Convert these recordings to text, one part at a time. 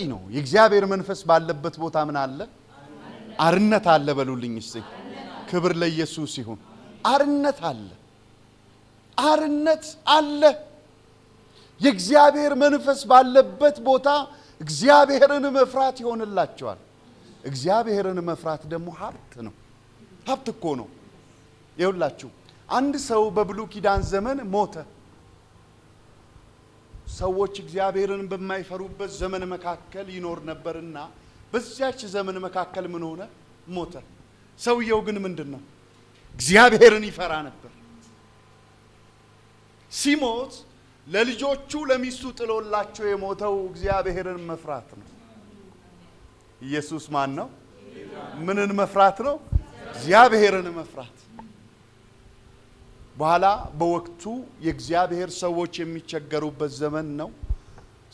ነው። የእግዚአብሔር መንፈስ ባለበት ቦታ ምን አለ? አርነት አለ። በሉልኝ እስቲ። ክብር ለኢየሱስ ይሁን። አርነት አለ። አርነት አለ። የእግዚአብሔር መንፈስ ባለበት ቦታ እግዚአብሔርን መፍራት ይሆንላቸዋል። እግዚአብሔርን መፍራት ደግሞ ሀብት ነው። ሀብት እኮ ነው። ይኸውላችሁ አንድ ሰው በብሉይ ኪዳን ዘመን ሞተ። ሰዎች እግዚአብሔርን በማይፈሩበት ዘመን መካከል ይኖር ነበርና በዚያች ዘመን መካከል ምን ሆነ? ሞተ። ሰውየው ግን ምንድነው? እግዚአብሔርን ይፈራ ነበር። ሲሞት ለልጆቹ ለሚስቱ ጥሎላቸው የሞተው እግዚአብሔርን መፍራት ነው። ኢየሱስ ማን ነው? ምንን መፍራት ነው? እግዚአብሔርን መፍራት። በኋላ በወቅቱ የእግዚአብሔር ሰዎች የሚቸገሩበት ዘመን ነው።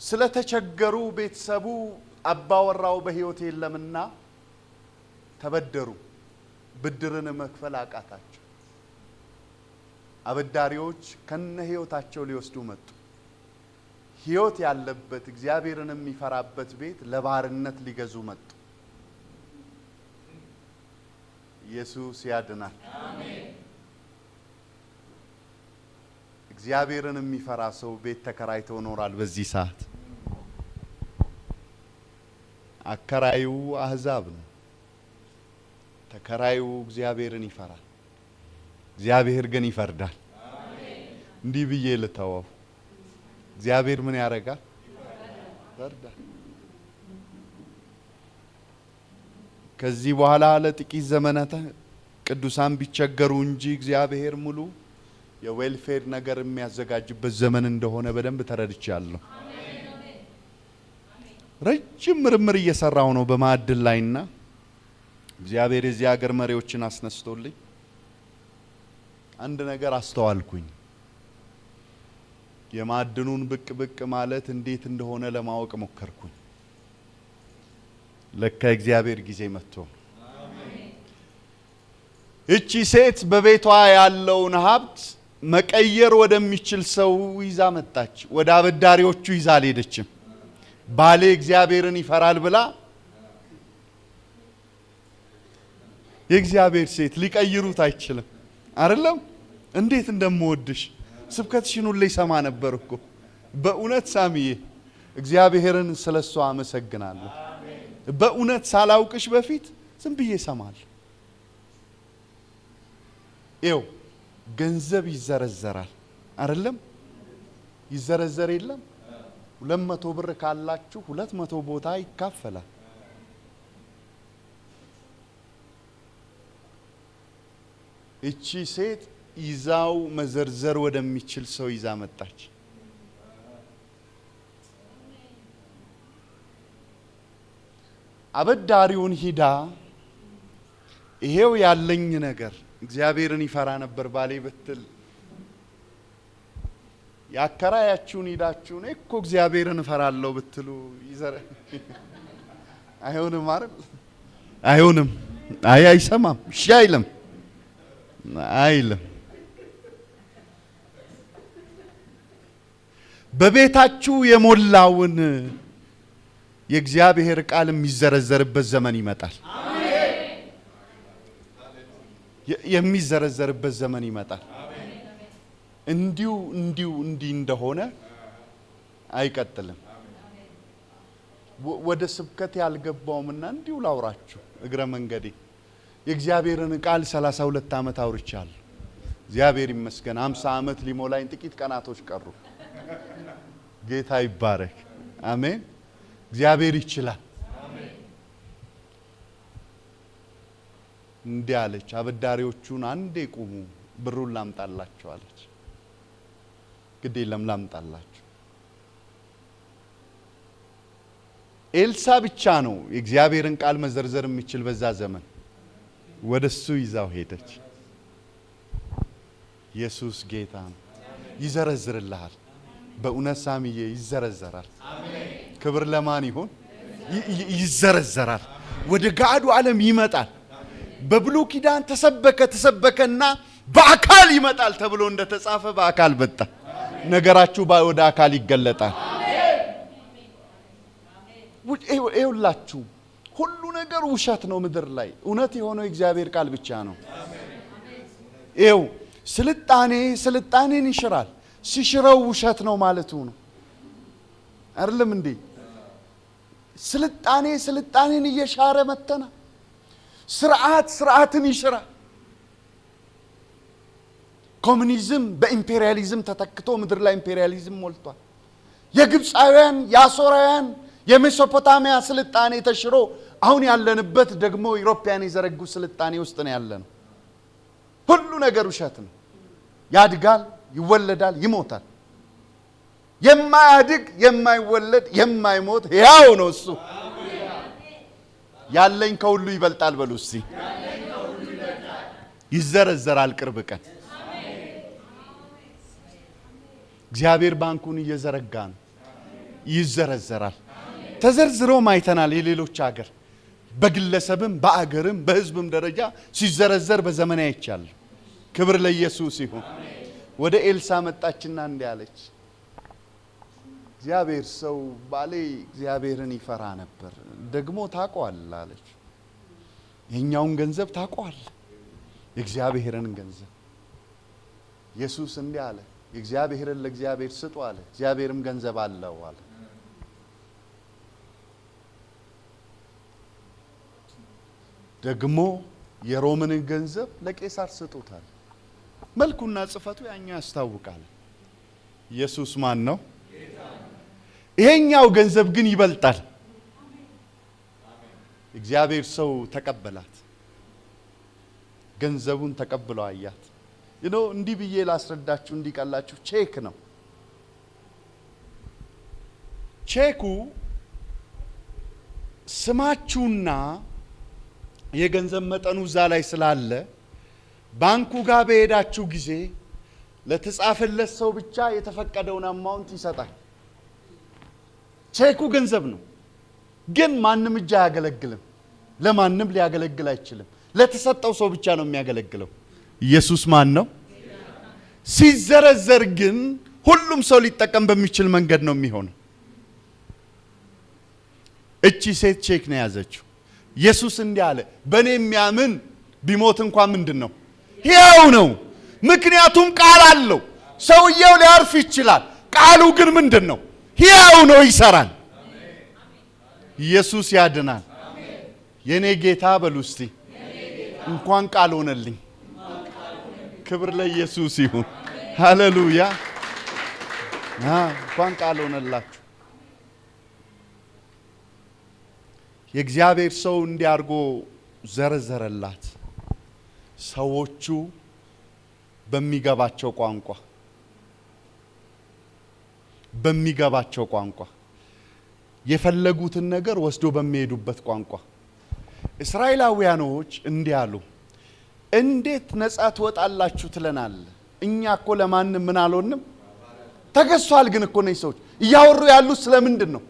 ስለተቸገሩ ቤተሰቡ አባወራው በሕይወት የለምና ተበደሩ። ብድርን መክፈል አቃታቸው። አበዳሪዎች ከነ ሕይወታቸው ሊወስዱ መጡ። ሕይወት ያለበት እግዚአብሔርን የሚፈራበት ቤት ለባርነት ሊገዙ መጡ። ኢየሱስ ያድናል። አሜን። እግዚአብሔርን የሚፈራ ሰው ቤት ተከራይቶ ኖራል። በዚህ ሰዓት አከራዩ አህዛብ ነው። ተከራዩ እግዚአብሔርን ይፈራል። እግዚአብሔር ግን ይፈርዳል። እንዲህ ብዬ ልተወው። እግዚአብሔር ምን ያደርጋል? ይፈርዳል። ከዚህ በኋላ ለጥቂት ዘመናት ቅዱሳን ቢቸገሩ እንጂ እግዚአብሔር ሙሉ የዌልፌር ነገር የሚያዘጋጅበት ዘመን እንደሆነ በደንብ ተረድቻለሁ። ረጅም ምርምር እየሰራው ነው በማዕድን ላይና እግዚአብሔር የዚህ ሀገር መሪዎችን አስነስቶልኝ አንድ ነገር አስተዋልኩኝ። የማዕድኑን ብቅ ብቅ ማለት እንዴት እንደሆነ ለማወቅ ሞከርኩኝ። ለካ እግዚአብሔር ጊዜ መጥቶ እቺ ሴት በቤቷ ያለውን ሀብት መቀየር ወደሚችል ሰው ይዛ መጣች። ወደ አበዳሪዎቹ ይዛ አልሄደችም። ባሌ እግዚአብሔርን ይፈራል ብላ የእግዚአብሔር ሴት ሊቀይሩት አይችልም አይደለም። እንዴት እንደምወድሽ ስብከትሽን ሁሉ ይሰማ ነበር እኮ። በእውነት ሳሚዬ እግዚአብሔርን ስለሷ አመሰግናለሁ። በእውነት ሳላውቅሽ በፊት ዝም ብዬ እሰማለሁ። ይው ገንዘብ ይዘረዘራል አይደለም? ይዘረዘር የለም? 200 ብር ካላችሁ 200 ቦታ ይካፈላል። እቺ ሴት ይዛው መዘርዘር ወደሚችል ሰው ይዛ መጣች። አበዳሪውን ሂዳ ይሄው ያለኝ ነገር እግዚአብሔርን ይፈራ ነበር ባሌ ብትል ያከራያችሁን ሂዳችሁ እኮ እግዚአብሔርን እፈራለሁ ብትሉ ይዘረ አይሆንም አይደል? አይሆንም። አይሰማም። እሺ አይልም አይልም። በቤታችሁ የሞላውን የእግዚአብሔር ቃል የሚዘረዘርበት ዘመን ይመጣል። አሜን። የሚዘረዘርበት ዘመን ይመጣል። እንዲሁ እንዲህ እንደሆነ አይቀጥልም። ወደ ስብከት ያልገባውምና እንዲሁ ላውራችሁ እግረ መንገዴ የእግዚአብሔርን ቃል 32 ዓመት አውርቻለሁ። እግዚአብሔር ይመስገን 50 ዓመት ሊሞላኝ ጥቂት ቀናቶች ቀሩ። ጌታ ይባረክ። አሜን። እግዚአብሔር ይችላል። አሜን። እንዲህ አለች። አበዳሪዎቹን አንዴ ቁሙ፣ ብሩን ላምጣላችሁ አለች። ግድ የለም ላምጣላችሁ። ኤልሳ ብቻ ነው የእግዚአብሔርን ቃል መዘርዘር የሚችል በዛ ዘመን። ወደሱ ይዛው ሄደች። ኢየሱስ ጌታ ነው። ይዘረዝርልሃል። በእውነት ሳሚዬ ይዘረዘራል። አሜን። ክብር ለማን ይሁን? ይዘረዘራል። ወደ ጋዱ ዓለም ይመጣል። በብሉይ ኪዳን ተሰበከና በአካል ይመጣል ተብሎ እንደተጻፈ በአካል መጣ። ነገራችሁ ወደ አካል ይገለጣል። ይኸውላችሁ ሁሉ ነገር ውሸት ነው ምድር ላይ እውነት የሆነው እግዚአብሔር ቃል ብቻ ነው ይኸው ስልጣኔን ይሽራል ሲሽረው ውሸት ነው ማለቱ ነው አይደለም እንዴ ስልጣኔን እየሻረ መተና ስርዓትን ይሽራል ኮሙኒዝም በኢምፔሪያሊዝም ተተክቶ ምድር ላይ ኢምፔሪያሊዝም ሞልቷል የግብፃውያን የአሦራውያን የሜሶፖታሚያ ስልጣኔ ተሽሮ አሁን ያለንበት ደግሞ ኢሮፒያን የዘረጉ ስልጣኔ ውስጥ ነው ያለነው ሁሉ ነገር ውሸት ነው ያድጋል ይወለዳል ይሞታል የማያድግ የማይወለድ የማይሞት ያው ነው እሱ ያለኝ ከሁሉ ይበልጣል በሉ እስቲ ይዘረዘራል ቅርብ ቀን እግዚአብሔር ባንኩን እየዘረጋ ነው ይዘረዘራል ተዘርዝሮ ማይተናል የሌሎች ሀገር በግለሰብም በአገርም በህዝብም ደረጃ ሲዘረዘር በዘመን አይቻል ክብር ለኢየሱስ ይሁን ወደ ኤልሳ መጣችና እንዲያለች እግዚአብሔር ሰው ባሌ እግዚአብሔርን ይፈራ ነበር ደግሞ ታቋል አለች የኛውን ገንዘብ ታቋል የእግዚአብሔርን ገንዘብ ኢየሱስ እንዲህ አለ የእግዚአብሔርን ለእግዚአብሔር ስጡ አለ እግዚአብሔርም ገንዘብ አለው አለ ደግሞ የሮምን ገንዘብ ለቄሳር ስጡታል መልኩና ጽፈቱ ያኛው ያስታውቃል ኢየሱስ ማን ነው ይሄኛው ገንዘብ ግን ይበልጣል እግዚአብሔር ሰው ተቀበላት ገንዘቡን ተቀብለው አያት እንዲህ ብዬ ላስረዳችሁ እንዲቀላችሁ ቼክ ነው ቼኩ ስማችሁና የገንዘብ መጠኑ እዛ ላይ ስላለ ባንኩ ጋር በሄዳችሁ ጊዜ ለተጻፈለት ሰው ብቻ የተፈቀደውን አማውንት ይሰጣል ቼኩ ገንዘብ ነው ግን ማንም እጅ አያገለግልም ለማንም ሊያገለግል አይችልም ለተሰጠው ሰው ብቻ ነው የሚያገለግለው ኢየሱስ ማን ነው ሲዘረዘር ግን ሁሉም ሰው ሊጠቀም በሚችል መንገድ ነው የሚሆነው እቺ ሴት ቼክ ነው ያዘችው ኢየሱስ እንዲህ አለ በኔ የሚያምን ቢሞት እንኳን ምንድነው ሕያው ነው ምክንያቱም ቃል አለው ሰውየው ሊያርፍ ይችላል ቃሉ ግን ምንድነው ሕያው ነው ይሰራል ኢየሱስ ያድናል የኔ ጌታ በሉስቲ እንኳን ቃል ሆነልኝ ክብር ለኢየሱስ ይሁን ሃሌሉያ እንኳን ቃል ሆነላችሁ የእግዚአብሔር ሰው እንዲያርጎ ዘረዘረላት ሰዎቹ በሚገባቸው ቋንቋ የፈለጉትን ነገር ወስዶ በሚሄዱበት ቋንቋ እስራኤላውያኖች እንዲያሉ እንዴት ነፃ ትወጣላችሁ ትለናል እኛ እኮ ለማንም ምን አልሆንም ተገዝቷል ግን እኮ ነው ሰዎች እያወሩ ያሉት ስለምንድን ነው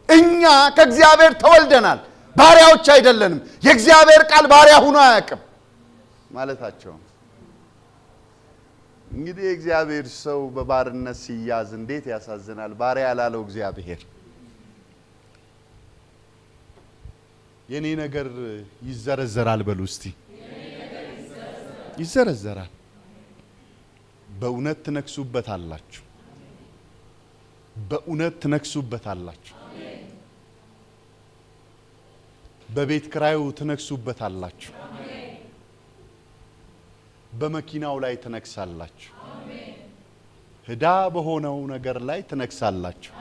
እኛ ከእግዚአብሔር ተወልደናል ባሪያዎች አይደለንም የእግዚአብሔር ቃል ባሪያ ሆኖ አያውቅም ማለታቸው እንግዲህ የእግዚአብሔር ሰው በባርነት ሲያዝ እንዴት ያሳዝናል ባሪያ ያላለው እግዚአብሔር የኔ ነገር ይዘረዘራል በሉ እስቲ ይዘረዘራል በእውነት ትነክሱበታላችሁ በእውነት ትነክሱበታላችሁ በቤት ክራዩ ትነክሱበታላችሁ በመኪናው ላይ ትነክሳላችሁ ህዳ በሆነው ነገር ላይ ትነክሳላችሁ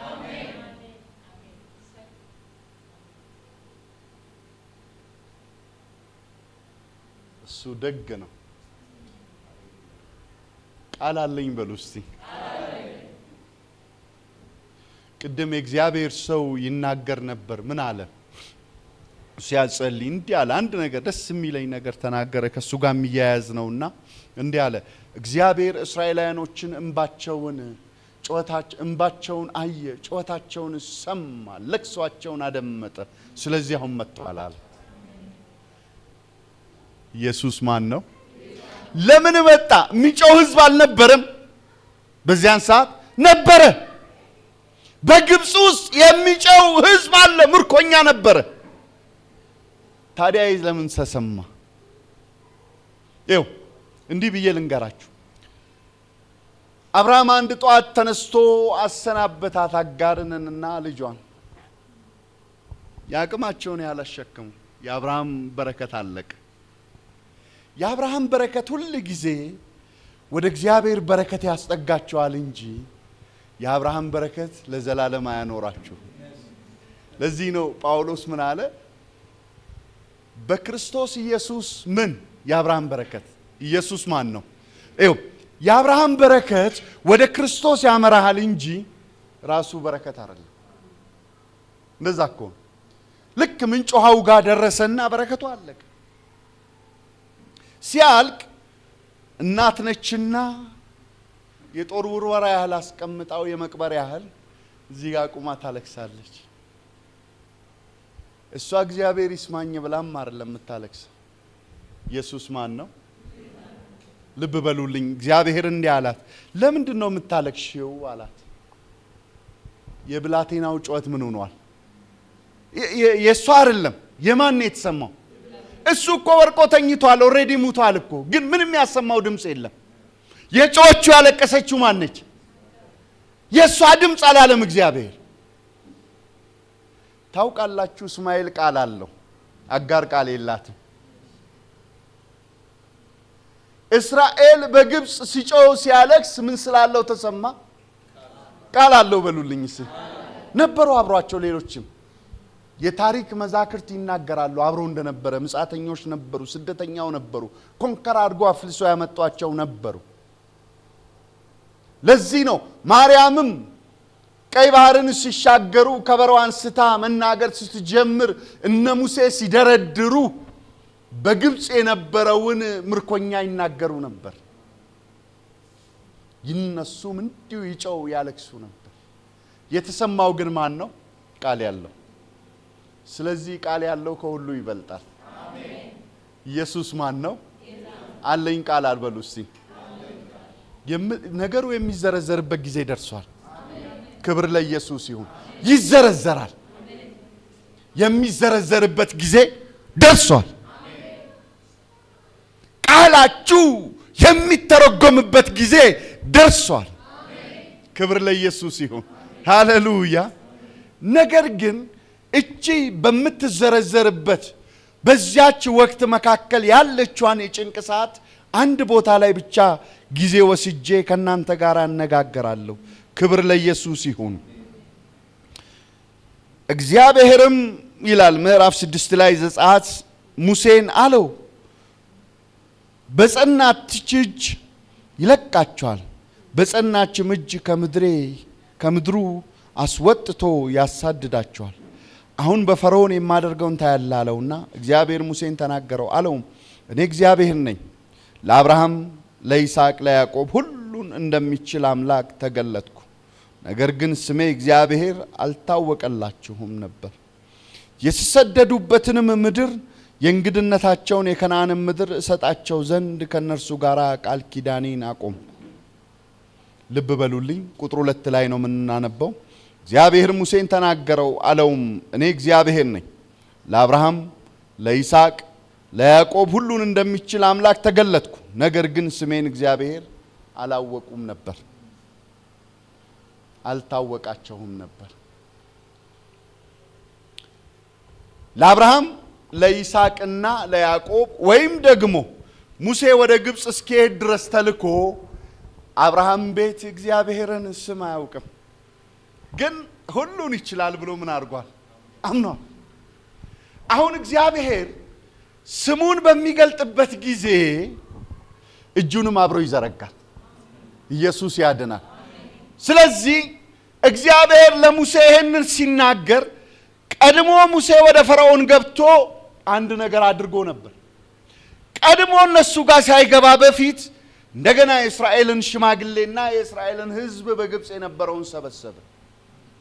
እሱ ደግ ነው ቃል አለኝ በሉ እስቲ ቅድም የእግዚአብሔር ሰው ይናገር ነበር ምን አለ ሲያጸልይ እንዲህ አለ አንድ ነገር ደስ የሚለኝ ነገር ተናገረ ከሱ ጋር የሚያያዝ ነውና እንዲህ አለ እግዚአብሔር እስራኤላውያኖችን እንባቸውን አየ ጩኸታቸውን ሰማ ለቅሷቸውን አደመጠ ስለዚህ አሁን መጥቷል አለ ኢየሱስ ማን ነው ለምን መጣ የሚጮህ ህዝብ አልነበረም በዚያን ሰዓት ነበረ በግብጽ ውስጥ የሚጨው ሕዝብ አለ፣ ምርኮኛ ነበር። ታዲያ ለምን ተሰማ? ይኸው እንዲህ ብዬ ልንገራችሁ። አብርሃም አንድ ጧት ተነስቶ አሰናበታት አጋርንና ልጇን። ያቅማቸውን ያላሸከሙ የአብርሃም በረከት አለቀ። የአብርሃም በረከት ሁሉ ጊዜ ወደ እግዚአብሔር በረከት ያስጠጋቸዋል እንጂ የአብርሃም በረከት ለዘላለም አያኖራችሁ። ለዚህ ነው ጳውሎስ ምን አለ? በክርስቶስ ኢየሱስ ምን የአብርሃም በረከት ኢየሱስ ማን ነው? ይኸው የአብርሃም በረከት ወደ ክርስቶስ ያመራሃል እንጂ ራሱ በረከት አይደለም። እንደዛ እኮ ልክ ምንጭ ውሃው ጋር ደረሰና በረከቱ አለቀ። ሲያልቅ እናት ነችና የጦር ውርወራ ያህል አስቀምጣው የመቅበር ያህል እዚህ ጋር ቁማ ታለቅሳለች። እሷ እግዚአብሔር ይስማኝ ብላም አይደለም የምታለቅስ። ኢየሱስ ማን ነው? ልብ በሉልኝ። እግዚአብሔር እንዲህ አላት፣ ለምንድን ነው የምታለቅሽው አላት። የብላቴናው ጩኸት ምን ሆኗል? የእሷ አይደለም። የማን ነው የተሰማው? እሱ እኮ ወርቆ ተኝቷል፣ ኦሬዲ ሙቷል እኮ። ግን ምንም ያሰማው ድምፅ የለም። የጮቹ ያለቀሰችው ማን ነች? የእሷ ድምፅ አላለም እግዚአብሔር። ታውቃላችሁ እስማኤል ቃል አለው፣ አጋር ቃል የላትም። እስራኤል በግብጽ ሲጮህ ሲያለቅስ ምን ስላለው ተሰማ? ቃል አለው በሉልኝ። ነበሩ አብሯቸው ሌሎችም የታሪክ መዛክርት ይናገራሉ። አብረው እንደነበረ ምጻተኞች ነበሩ፣ ስደተኛው ነበሩ፣ ኮንከር አድርጎ አፍልሶ ያመጧቸው ነበሩ። ለዚህ ነው ማርያምም ቀይ ባህርን ሲሻገሩ ከበሮ አንስታ መናገር ስትጀምር እነ ሙሴ ሲደረድሩ በግብጽ የነበረውን ምርኮኛ ይናገሩ ነበር። ይነሱም እንዲሁ ይጨው ያለቅሱ ነበር። የተሰማው ግን ማን ነው? ቃል ያለው። ስለዚህ ቃል ያለው ከሁሉ ይበልጣል። አሜን። ኢየሱስ ማን ነው? አለኝ ቃል አልበሉ እስቲ። ነገሩ የሚዘረዘርበት ጊዜ ደርሷል። ክብር ለኢየሱስ ይሁን። ይዘረዘራል። የሚዘረዘርበት ጊዜ ደርሷል። ቃላችሁ የሚተረጎምበት ጊዜ ደርሷል። ክብር ለኢየሱስ ይሁን። ሃሌሉያ። ነገር ግን እቺ በምትዘረዘርበት በዚያች ወቅት መካከል ያለችዋን የጭንቅ ሰዓት አንድ ቦታ ላይ ብቻ ጊዜ ወስጄ ከናንተ ጋር አነጋገራለሁ። ክብር ለኢየሱስ ይሁን። እግዚአብሔርም ይላል ምዕራፍ 6 ላይ ዘጸአት ሙሴን አለው፣ በጸናች እጅ ይለቃቸዋል፣ በጸናችም እጅ ከምድሩ አስወጥቶ ያሳድዳቸዋል። አሁን በፈርዖን የማደርገውን ታያለህ አለውና እግዚአብሔር ሙሴን ተናገረው አለውም፣ እኔ እግዚአብሔር ነኝ፣ ለአብርሃም ለይስሐቅ ለያዕቆብ ሁሉን እንደሚችል አምላክ ተገለጥኩ። ነገር ግን ስሜ እግዚአብሔር አልታወቀላችሁም ነበር። የተሰደዱበትንም ምድር የእንግድነታቸውን የከነዓንን ምድር እሰጣቸው ዘንድ ከነርሱ ጋር ቃል ኪዳኔን አቆም። ልብ በሉልኝ። ቁጥር 2 ላይ ነው የምናነበው። እግዚአብሔር ሙሴን ተናገረው አለውም፣ እኔ እግዚአብሔር ነኝ፣ ለአብርሃም ለይስሐቅ ለያዕቆብ ሁሉን እንደሚችል አምላክ ተገለጥኩ። ነገር ግን ስሜን እግዚአብሔር አላወቁም ነበር፣ አልታወቃቸውም ነበር። ለአብርሃም ለይስሐቅና ለያዕቆብ ወይም ደግሞ ሙሴ ወደ ግብጽ እስኪሄድ ድረስ ተልኮ አብርሃም ቤት እግዚአብሔርን ስም አያውቅም። ግን ሁሉን ይችላል ብሎ ምን አድርጓል? አምኗል። አሁን እግዚአብሔር ስሙን በሚገልጥበት ጊዜ እጁንም አብሮ ይዘረጋል። ኢየሱስ ያድናል። ስለዚህ እግዚአብሔር ለሙሴ ይሄንን ሲናገር ቀድሞ ሙሴ ወደ ፈርዖን ገብቶ አንድ ነገር አድርጎ ነበር። ቀድሞ እነሱ ጋር ሳይገባ በፊት እንደገና የእስራኤልን ሽማግሌና የእስራኤልን ሕዝብ በግብጽ የነበረውን ሰበሰበ።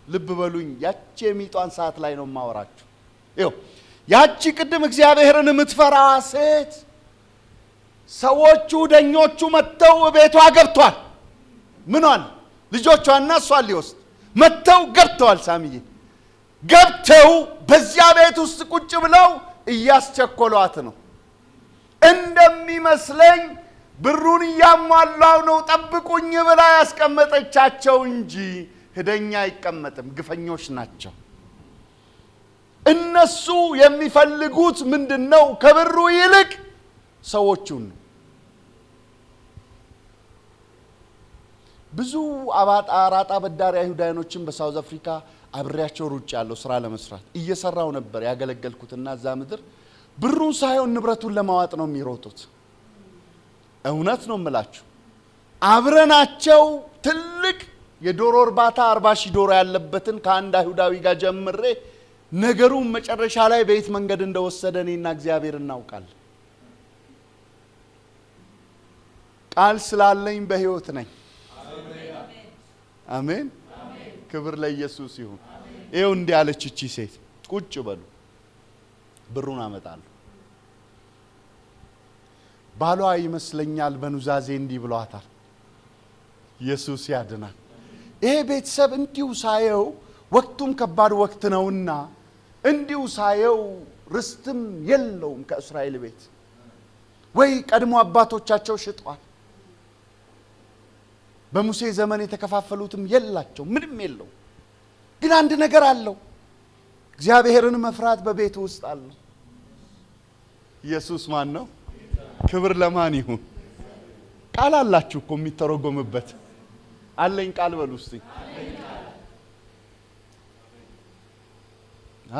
ልብ በሉኝ። ያቺ የሚጧን ሰዓት ላይ ነው ማወራችሁ። ይኸው ያቺ ቅድም እግዚአብሔርን የምትፈራ ሴት ሰዎቹ ደኞቹ መጥተው ቤቷ ገብቷል። ምኗን? ልጆቿና እሷን ሊወስድ መተው ገብተዋል። ሳሚዬ ገብተው በዚያ ቤት ውስጥ ቁጭ ብለው እያስቸኮሏት ነው። እንደሚመስለኝ ብሩን እያሟላው ነው ጠብቁኝ ብላ ያስቀመጠቻቸው እንጂ ሄደኛ አይቀመጥም። ግፈኞች ናቸው። እነሱ የሚፈልጉት ምንድነው? ከብሩ ይልቅ ሰዎቹን። ብዙ አራጣ በዳሪ አይሁዳኖችን በሳውዝ አፍሪካ አብሬያቸው ሩጭ ያለው ስራ ለመስራት እየሰራው ነበር ያገለገልኩትና እዛ ምድር ብሩን ሳይሆን ንብረቱን ለማዋጥ ነው የሚሮጡት። እውነት ነው የምላችሁ። አብረናቸው ትልቅ የዶሮ እርባታ 40,000 ዶሮ ያለበትን ከአንድ አይሁዳዊ ጋር ጀምሬ ነገሩን መጨረሻ ላይ በየት መንገድ እንደወሰደ እኔና እግዚአብሔር እናውቃለን። ቃል ስላለኝ በህይወት ነኝ። አሜን። ክብር ለኢየሱስ ይሁን። ይሄው እንዲህ አለች እቺ ሴት፣ ቁጭ በሉ ብሩን አመጣለሁ። ባሏ ይመስለኛል በኑዛዜ እንዲህ ብሏታል። ኢየሱስ ያድናል። ይሄ ቤተሰብ እንዲሁ ሳየው ወቅቱም ከባድ ወቅት ነውና እንዲሁ ሳየው ርስትም የለውም ከእስራኤል ቤት ወይ ቀድሞ አባቶቻቸው ሽጧል። በሙሴ ዘመን የተከፋፈሉትም የላቸው ምንም የለው። ግን አንድ ነገር አለው። እግዚአብሔርን መፍራት በቤቱ ውስጥ አለ። ኢየሱስ ማን ነው? ክብር ለማን ይሁን? ቃል አላችሁ እኮ የሚተረጎምበት አለኝ ቃል በሉ እስቲ።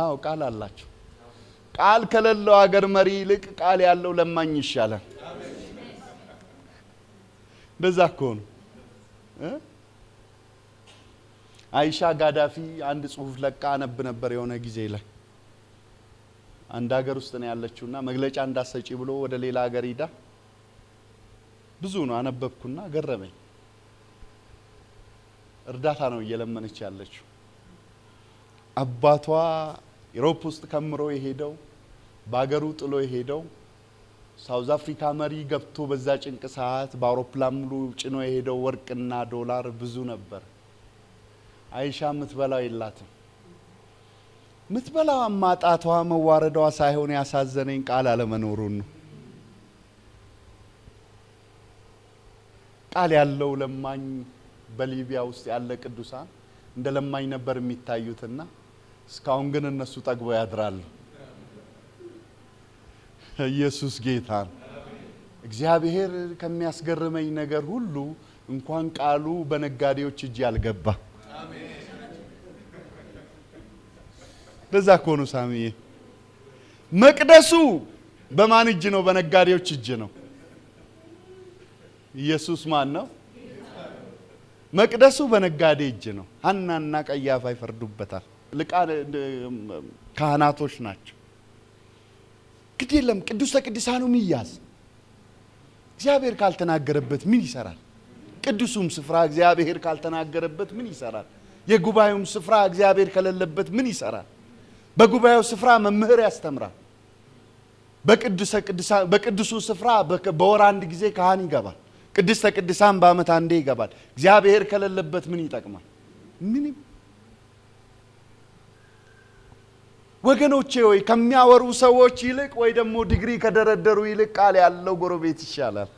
አዎ ቃል አላችሁ። ቃል ከሌለው አገር መሪ ይልቅ ቃል ያለው ለማኝ ይሻላል። እንደዛ እኮ ነው። አይሻ ጋዳፊ አንድ ጽሁፍ ለቃ አነብ ነበር የሆነ ጊዜ ላይ። አንድ ሀገር ውስጥ ነው ያለችውና መግለጫ እንዳሰጪ ብሎ ወደ ሌላ ሀገር ሄዳ ብዙ ነው አነበብኩና ገረመኝ። እርዳታ ነው እየለመነች ያለችው። አባቷ ዩሮፕ ውስጥ ከምሮ የሄደው ባገሩ ጥሎ የሄደው ሳውዝ አፍሪካ መሪ ገብቶ በዛ ጭንቅ ሰዓት በአውሮፕላን ሙሉ ጭኖ የሄደው ወርቅና ዶላር ብዙ ነበር። አይሻ ምትበላው የላትም። ምትበላው ማጣቷ መዋረዷ ሳይሆን ያሳዘነኝ ቃል አለመኖሩን ነው። ቃል ያለው ለማኝ በሊቢያ ውስጥ ያለ ቅዱሳን እንደ ለማኝ ነበር የሚታዩትና እስካሁን ግን እነሱ ጠግበው ያድራሉ። ኢየሱስ ጌታ ነው። እግዚአብሔር ከሚያስገርመኝ ነገር ሁሉ እንኳን ቃሉ በነጋዴዎች እጅ ያልገባ። ለዛ እኮ ነው ሳሚዬ መቅደሱ በማን እጅ ነው? በነጋዴዎች እጅ ነው። ኢየሱስ ማን ነው? መቅደሱ በነጋዴ እጅ ነው። ሐናና ቀያፋ ይፈርዱበታል። ካህናቶች ናቸው። ግድ የለም ቅዱስ ተቅዱሳኑ ይያዝ። እግዚአብሔር ካልተናገረበት ምን ይሰራል? ቅዱሱም ስፍራ እግዚአብሔር ካልተናገረበት ምን ይሰራል? የጉባኤውም ስፍራ እግዚአብሔር ከሌለበት ምን ይሰራል? በጉባኤው ስፍራ መምህር ያስተምራል። በቅዱሱ ስፍራ በወር አንድ ጊዜ ካህን ይገባል። ቅድስተ ቅዱሳን በዓመት አንዴ ይገባል። እግዚአብሔር ከሌለበት ምን ይጠቅማል? ምንም። ወገኖቼ ወይ ከሚያወሩ ሰዎች ይልቅ ወይ ደግሞ ዲግሪ ከደረደሩ ይልቅ ቃል ያለው ጎረቤት ይሻላል።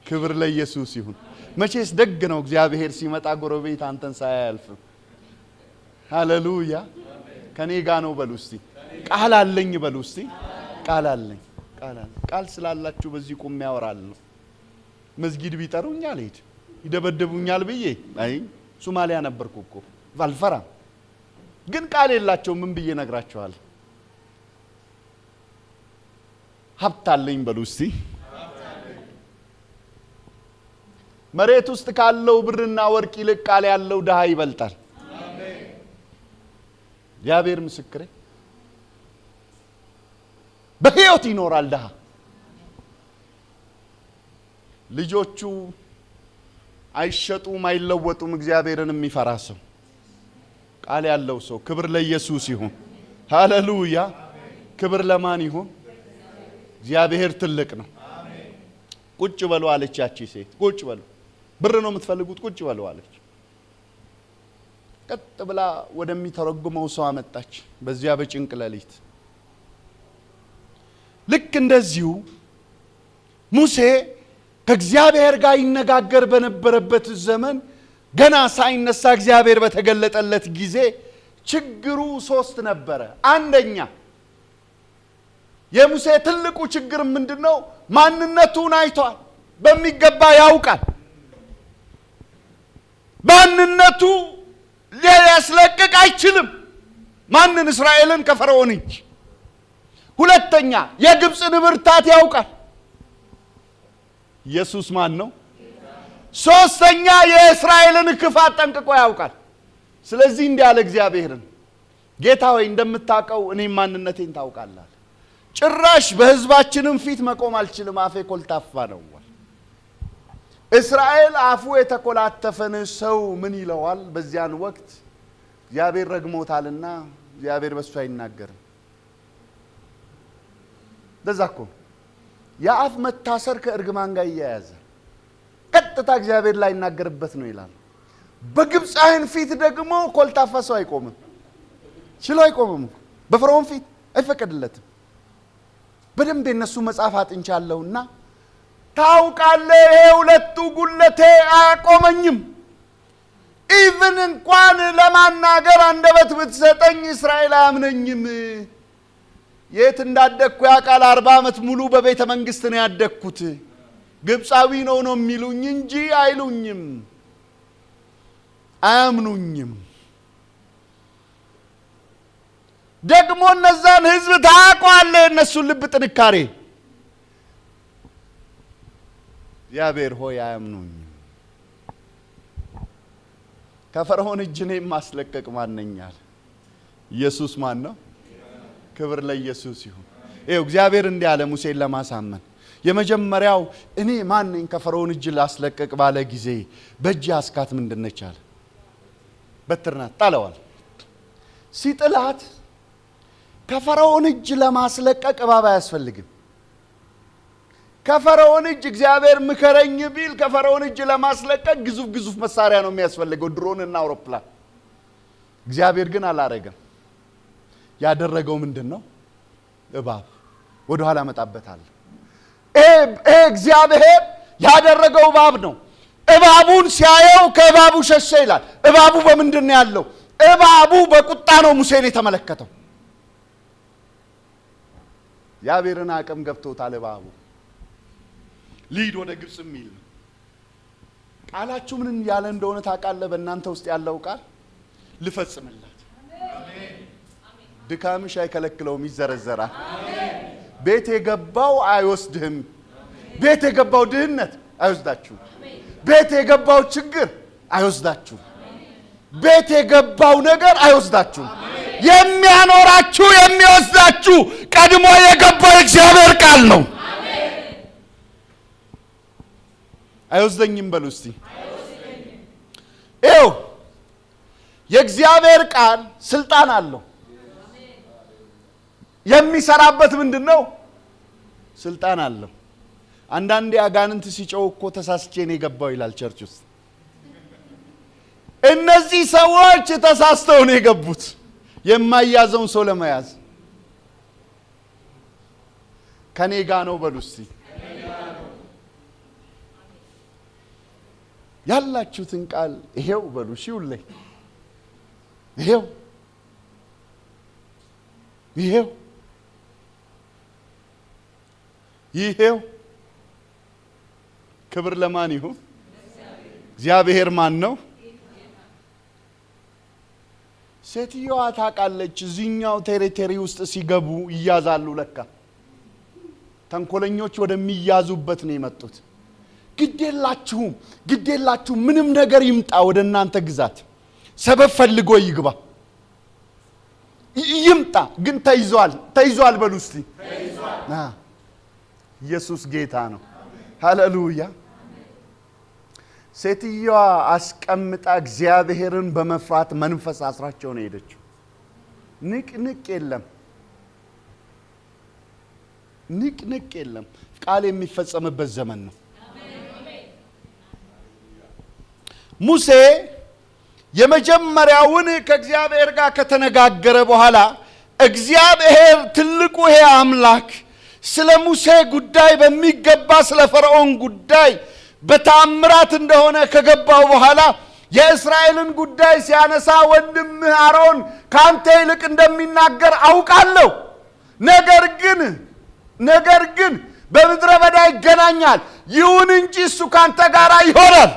ክብር ለኢየሱስ ይሁን። መቼስ ደግ ነው እግዚአብሔር ሲመጣ ጎረቤት አንተን ሳያልፍም። ሃሌሉያ። ከኔ ጋር ነው በሉ እስቲ። ቃል አለኝ በሉ እስቲ። ቃል አለኝ። ቃል ስላላችሁ በዚህ ቁም ያወራለሁ። መስጊድ ቢጠሩኝ አልሄድ፣ ይደበደቡኛል ብዬ አይ ሶማሊያ ነበርኩ እኮ አልፈራም። ግን ቃል የላቸው ምን ብዬ ነግራቸዋል? ሀብት አለኝ በሉ እስቲ። መሬት ውስጥ ካለው ብርና ወርቅ ይልቅ ቃል ያለው ድሃ ይበልጣል። እግዚአብሔር ምስክሬ። በሕይወት ይኖራል ድሃ። ልጆቹ አይሸጡም አይለወጡም። እግዚአብሔርን የሚፈራ ሰው፣ ቃል ያለው ሰው። ክብር ለኢየሱስ ይሁን። ሃሌሉያ። ክብር ለማን ይሁን? እግዚአብሔር ትልቅ ነው። ቁጭ በሉ አለች ያቺ ሴት። ቁጭ በሉ። ብር ነው የምትፈልጉት? ቁጭ በሉ አለች። ቀጥ ብላ ወደሚተረጉመው ሰው አመጣች በዚያ በጭንቅ ሌሊት ልክ እንደዚሁ ሙሴ ከእግዚአብሔር ጋር ይነጋገር በነበረበት ዘመን ገና ሳይነሳ እግዚአብሔር በተገለጠለት ጊዜ ችግሩ 3 ነበረ አንደኛ የሙሴ ትልቁ ችግር ምንድነው ማንነቱን አይቷል በሚገባ ያውቃል ማንነቱ ሊያስለቅቅ አይችልም ማንን እስራኤልን ከፈርዖን እጅ ሁለተኛ የግብፅን ብርታት ያውቃል ኢየሱስ ማን ነው ሶስተኛ የእስራኤልን ክፋት ጠንቅቆ ያውቃል ስለዚህ እንዲህ አለ እግዚአብሔርን ጌታ ሆይ እንደምታውቀው እኔ ማንነቴን ታውቃለህ ጭራሽ በህዝባችንም ፊት መቆም አልችልም አፌ ኮልታፋ ነው እስራኤል አፉ የተኮላተፈን ሰው ምን ይለዋል በዚያን ወቅት እግዚአብሔር ረግሞታልና እግዚአብሔር በሱ አይናገርም ደዛኮ የአፍ መታሰር ከእርግማን ጋር ያያዘ ቀጥታ እግዚአብሔር ላይ ይናገርበት ነው ይላል በግብፃውያን ፊት ደግሞ ኮልታፋ ሰው አይቆምም ችሎ አይቆምም በፈርዖን ፊት አይፈቀድለትም በደንብ የነሱ መጽሐፍ አጥንቻለሁና ታውቃለህ ይሄ ሁለቱ ጉለቴ አያቆመኝም ኢቭን እንኳን ለማናገር አንደበት ብትሰጠኝ እስራኤል አያምነኝም የት እንዳደኩ ያቃል 40 ዓመት ሙሉ በቤተ መንግስት ነው ያደኩት ግብፃዊ ነው የሚሉኝ እንጂ አይሉኝም አያምኑኝም ደግሞ እነዛን ህዝብ ታውቃለህ እነሱ ልብ ጥንካሬ እግዚአብሔር ሆይ አያምኑኝም ከፈርዖን እጅ እኔን ማስለቀቅ ማንኛል ኢየሱስ ማን ነው ክብር ለኢየሱስ ይሁን ይሄው እግዚአብሔር እንዲህ አለ ሙሴን ለማሳመን የመጀመሪያው እኔ ማን ነኝ ከፈርዖን እጅ ላስለቀቅ ባለ ጊዜ በእጅ አስካት ምንድነች አለ በትርናት ጣለዋል ሲጥላት ከፈርዖን እጅ ለማስለቀቅ እባብ አያስፈልግም ከፈርዖን እጅ እግዚአብሔር ምከረኝ ቢል ከፈርዖን እጅ ለማስለቀቅ ግዙፍ መሳሪያ ነው የሚያስፈልገው ድሮንና አውሮፕላን እግዚአብሔር ግን አላረገም ያደረገው ምንድነው እባብ ወደ ኋላ መጣበታል እግዚአብሔር ያደረገው እባብ ነው እባቡን ሲያየው ከእባቡ ሸሸ ይላል እባቡ በምንድነው ያለው እባቡ በቁጣ ነው ሙሴን የተመለከተው ያቤርን አቅም ገብቶታል እባቡ ሊድ ወደ ግብጽ ሚል ቃላችሁ ምን ያለ እንደሆነ ታውቃለህ በእናንተ ውስጥ ያለው ቃል ልፈጽምላት አሜን ድካምሽ አይከለክለውም ይዘረዘራል አሜን ቤት የገባው አይወስድህም ቤት የገባው ድህነት አይወስዳችሁ ቤት የገባው ችግር አይወስዳችሁ ቤት የገባው ነገር አይወስዳችሁ የሚያኖራችሁ የሚወስዳችሁ ቀድሞ የገባው እግዚአብሔር ቃል ነው አሜን አይወስደኝም በሉ እስቲ አይወስደኝም ኤው የእግዚአብሔር ቃል ስልጣን አለው የሚሰራበት ምንድነው ስልጣን አለው አንዳንዴ አጋንንት ሲጮህ እኮ ተሳስቼ ነው የገባው ይላል ቸርች ውስጥ እነዚህ ሰዎች ተሳስተው ነው የገቡት የማያዘውን ሰው ለመያዝ ከኔ ጋር ነው በሉ እስቲ ያላችሁትን ቃል ይሄው በሉ ሺውልኝ ይሄው ክብር ለማን ይሁን እግዚአብሔር ማን ነው ሴትዮዋ ታውቃለች እዚህኛው ቴሪቶሪ ውስጥ ሲገቡ ይያዛሉ ለካ ተንኮለኞች ወደሚያዙበት ነው የመጡት ግዴላችሁ ምንም ነገር ይምጣ ወደ እናንተ ግዛት ሰበብ ፈልጎ ይግባ ይምጣ ግን ተይዟል በሉ እስቲ ተይዟል ኢየሱስ ጌታ ነው ሃሌሉያ ሴትዮዋ አስቀምጣ እግዚአብሔርን በመፍራት መንፈስ አስራቸው ነው ሄደችው ንቅ የለም ቃል የሚፈጸምበት ዘመን ነው ሙሴ የመጀመሪያውን ከእግዚአብሔር ጋር ከተነጋገረ በኋላ እግዚአብሔር ትልቁ ይሄ አምላክ ስለ ሙሴ ጉዳይ በሚገባ ስለ ፈርዖን ጉዳይ በተአምራት እንደሆነ ከገባው በኋላ የእስራኤልን ጉዳይ ሲያነሳ ወንድምህ አሮን ካንተ ይልቅ እንደሚናገር አውቃለሁ፣ ነገር ግን በምድረ በዳ ይገናኛል፣ ይሁን እንጂ እሱ ካንተ ጋር ይሆናል።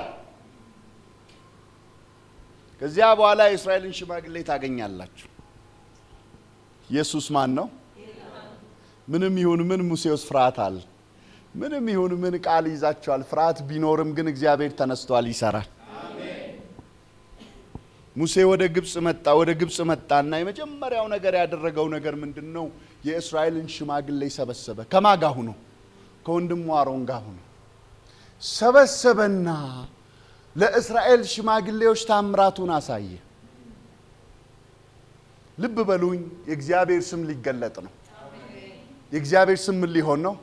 ከዚያ በኋላ የእስራኤልን ሽማግሌ ታገኛላችሁ። ኢየሱስ ማን ነው? ምንም ይሁን ምን ሙሴ ውስጥ ፍርሃት አለ። ምንም ይሁን ምን ቃል ይዛቸዋል። ፍርሃት ቢኖርም ግን እግዚአብሔር ተነስቷል፣ ይሰራል። ሙሴ ወደ ግብጽ መጣና የመጀመሪያው ነገር ያደረገው ነገር ምንድነው? የእስራኤልን ሽማግሌ ሰበሰበ። ከማን ጋር ሆኖ? ከወንድሙ አሮን ጋር ሆኖ ሰበሰበና ለእስራኤል ሽማግሌዎች ታምራቱን አሳየ። ልብ በሉኝ፣ የእግዚአብሔር ስም ሊገለጥ ነው። የእግዚአብሔር ስም ምን ሊሆን ነው?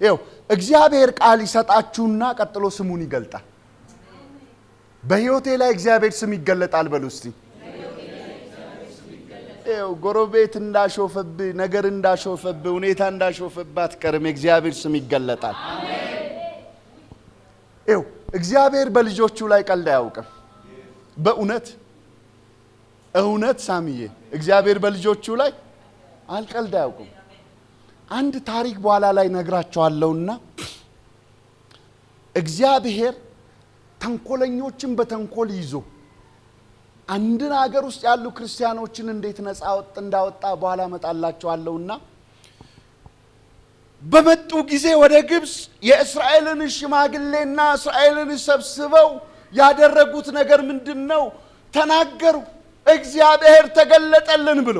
ይኸው እግዚአብሔር ቃል ይሰጣችሁና ቀጥሎ ስሙን ይገልጣል። በሕይወቴ ላይ እግዚአብሔር ስም ይገለጣል በሉ እስቲ። ይኸው ጎረቤት እንዳሾፈብህ፣ ነገር እንዳሾፈብህ፣ ሁኔታ እንዳሾፈብህ አትቀርም። የእግዚአብሔር ስም ይገለጣል። ይኸው እግዚአብሔር በልጆቹ ላይ ቀልድ አያውቅም። በእውነት ሳሚዬ፣ እግዚአብሔር በልጆቹ ላይ አልቀልድ አያውቅም። አንድ ታሪክ በኋላ ላይ ነግራቸዋለሁና እግዚአብሔር ተንኮለኞችን በተንኮል ይዞ አንድን ሀገር ውስጥ ያሉ ክርስቲያኖችን እንዴት ነፃ እንዳወጣ በኋላ መጣላቸዋለሁና በመጡ ጊዜ ወደ ግብጽ የእስራኤልን ሽማግሌና እስራኤልን ሰብስበው ያደረጉት ነገር ምንድነው? ተናገሩ። እግዚአብሔር ተገለጠልን ብሎ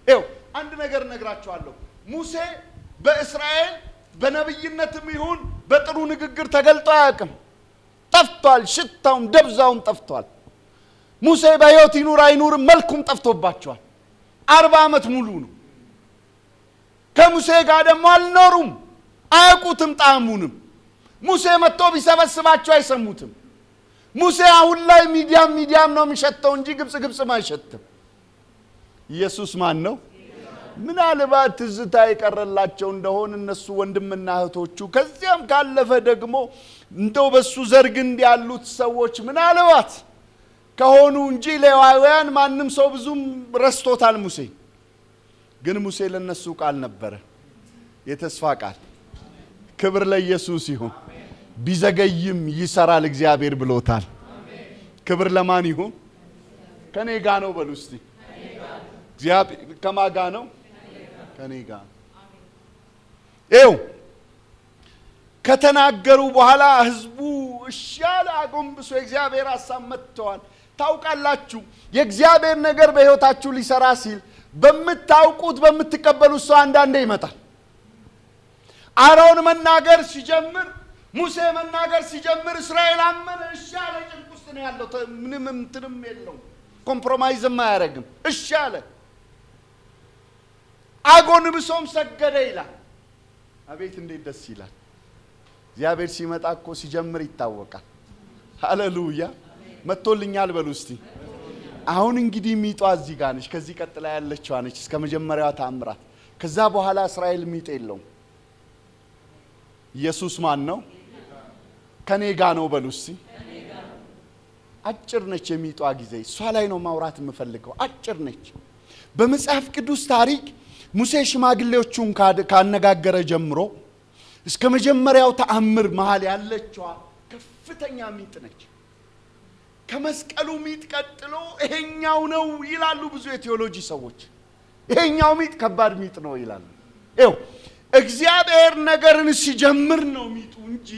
ይኸው አንድ ነገር ነግራቸዋለሁ። ሙሴ በእስራኤል በነብይነትም ይሁን በጥሩ ንግግር ተገልጦ አያውቅም። ጠፍቷል። ሽታውም ደብዛውም ጠፍቷል። ሙሴ በሕይወት ይኑር አይኑርም መልኩም ጠፍቶባቸዋል። 40 ዓመት ሙሉ ነው። ከሙሴ ጋር ደግሞ አልኖሩም፣ አያውቁትም ጣዕሙንም። ሙሴ መጥቶ ቢሰበስባቸው አይሰሙትም። ሙሴ አሁን ላይ ሚዲያም ነው የሚሸተው እንጂ ግብጽም አይሸትም። ኢየሱስ ማን ነው? ምናልባት ትዝታ የቀረላቸው እንደሆነ እነሱ ወንድምና እህቶቹ ከዚያም ካለፈ ደግሞ እንደው በሱ ዘርግ እንዲያሉት ሰዎች ምናልባት ከሆኑ እንጂ ሌዋውያን ማንም ሰው ብዙም ረስቶታል። ሙሴ ለነሱ ቃል ነበረ፣ የተስፋ ቃል። ክብር ለኢየሱስ ይሁን። ቢዘገይም ይሰራል እግዚአብሔር ብሎታል። ክብር ለማን ይሁን? ከኔ ጋር ነው በሉ እስቲ። እግዚአብሔር ከማን ጋር ነው? ከኔ ጋር። ይኸው ከተናገሩ በኋላ ህዝቡ እሺ አለ፣ አጎንብሶ የእግዚአብሔር ሐሳብ መጥተዋል። ታውቃላችሁ የእግዚአብሔር ነገር በሕይወታችሁ ሊሰራ ሲል በምታውቁት በምትቀበሉት ሰው አንዳንዴ ይመጣል። አሮን መናገር ሲጀምር፣ ሙሴ መናገር ሲጀምር እስራኤል አመነ። እሺ አለ። ጭንቅ ውስጥ ነው ያለው። ምንም እንትንም የለውም፣ ኮምፕሮማይዝም አያደርግም። እሺ አለ። አጎንብሶም ሰገደ ይላል። አቤት እንዴት ደስ ይላል! እግዚአብሔር ሲመጣ እኮ ሲጀምር ይታወቃል። ሃሌሉያ! መጥቶልኛል በሉ እስቲ። አሁን እንግዲህ ሚጧ እዚህ ጋር ነች፣ ከዚህ ቀጥላ ያለችው ነች እስከ መጀመሪያው ታምራት። ከዛ በኋላ እስራኤል ሚጥ የለውም። ኢየሱስ ማን ነው? ከኔ ጋር ነው በሉ እስቲ። አጭር ነች የሚጧ ጊዜ፣ እሷ ላይ ነው ማውራት የምፈልገው። አጭር ነች። በመጽሐፍ ቅዱስ ታሪክ ሙሴ ሽማግሌዎቹን ካነጋገረ ጀምሮ እስከ መጀመሪያው ተአምር መሃል ያለችዋ ከፍተኛ ሚጥ ነች። ከመስቀሉ ሚጥ ቀጥሎ ይሄኛው ነው ይላሉ ብዙ የቴዎሎጂ ሰዎች። ይሄኛው ሚጥ ከባድ ሚጥ ነው ይላሉ። ይኸው እግዚአብሔር ነገርን ሲጀምር ነው ሚጡ እንጂ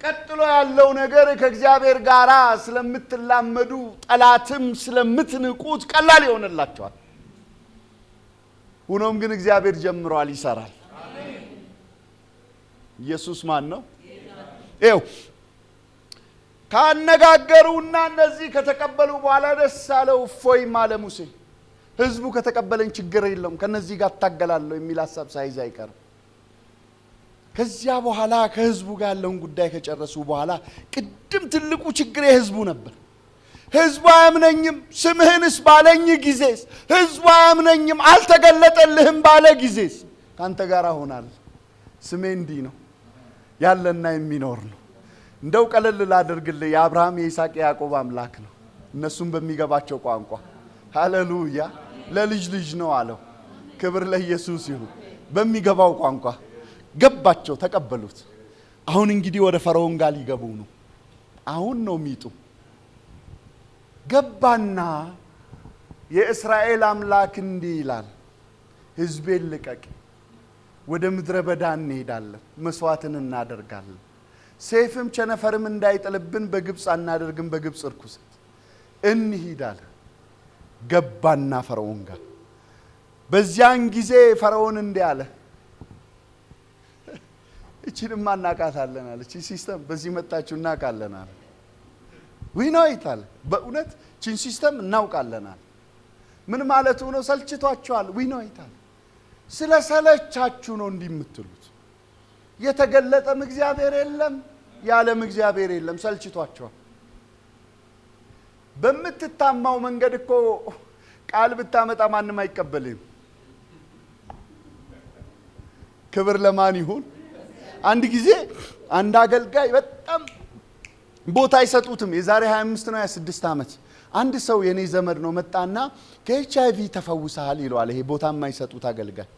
ቀጥሎ ያለው ነገር ከእግዚአብሔር ጋር ስለምትላመዱ ጠላትም ስለምትንቁት ቀላል ይሆንላችኋል። ሆኖም ግን እግዚአብሔር ጀምሯል፣ ይሰራል። ኢየሱስ ማን ነው? ይኸው ካነጋገሩና እነዚህ ከተቀበሉ በኋላ ደስ አለው፣ እፎይም አለ ሙሴ። ህዝቡ ከተቀበለኝ ችግር የለም ከነዚህ ጋር ታገላለሁ የሚል ሐሳብ ሳይዝ አይቀርም። ከዚያ በኋላ ከህዝቡ ጋር ያለውን ጉዳይ ከጨረሱ በኋላ ቅድም ትልቁ ችግር የህዝቡ ነበር። ሕዝቡ አያምነኝም ስምህንስ ባለኝ ጊዜስ ሕዝቡ አያምነኝም አልተገለጠልህም ባለ ጊዜስ ካንተ ጋር ሆናለሁ። ስሜ እንዲህ ነው ያለና የሚኖር ነው። እንደው ቀለል ላድርግልህ የአብርሃም የይስሐቅ የያዕቆብ አምላክ ነው። እነሱም በሚገባቸው ቋንቋ ሃሌሉያ ለልጅ ልጅ ነው አለው። ክብር ለኢየሱስ ይሁን። በሚገባው ቋንቋ ገባቸው፣ ተቀበሉት። አሁን እንግዲህ ወደ ፈርዖን ጋር ሊገቡ ነው። አሁን ነው ሚጡ ገባና የእስራኤል አምላክ እንዲህ ይላል ሕዝቤን ልቀቅ፣ ወደ ምድረ በዳ እንሄዳለን፣ መስዋዕትን እናደርጋለን፣ ሰይፍም ቸነፈርም እንዳይጥልብን በግብፅ አናደርግም፣ በግብፅ ርኩሰት እንሂዳለን። ገባና ፈርዖን ጋር በዚያን ጊዜ ፈርዖን እንዲህ አለ፣ እቺንማ እናቃታለን አለ። እቺ ሲስተም በዚህ መጣችሁ እናቃለን አለ። ነው ይታል በእውነት እቺን ሲስተም እናውቃለን አለ። ምን ማለቱ ነው? ሰልችቷችኋል። ነው ይታል ስለ ሰለቻችሁ ነው እንዲህ የምትሉት። የተገለጠም እግዚአብሔር የለም፣ ያለም እግዚአብሔር የለም። ሰልችቷችኋል። በምትታማው መንገድ እኮ ቃል ብታመጣ ማንም አይቀበልም። ክብር ለማን ይሁን? አንድ ጊዜ አንድ አገልጋይ በጣም ቦታ አይሰጡትም። የዛሬ 25 ነው 26 ዓመት አንድ ሰው የኔ ዘመድ ነው መጣና ከኤችአይቪ ተፈውሰሃል ይለዋል። ይሄ ቦታ የማይሰጡት አገልጋይ።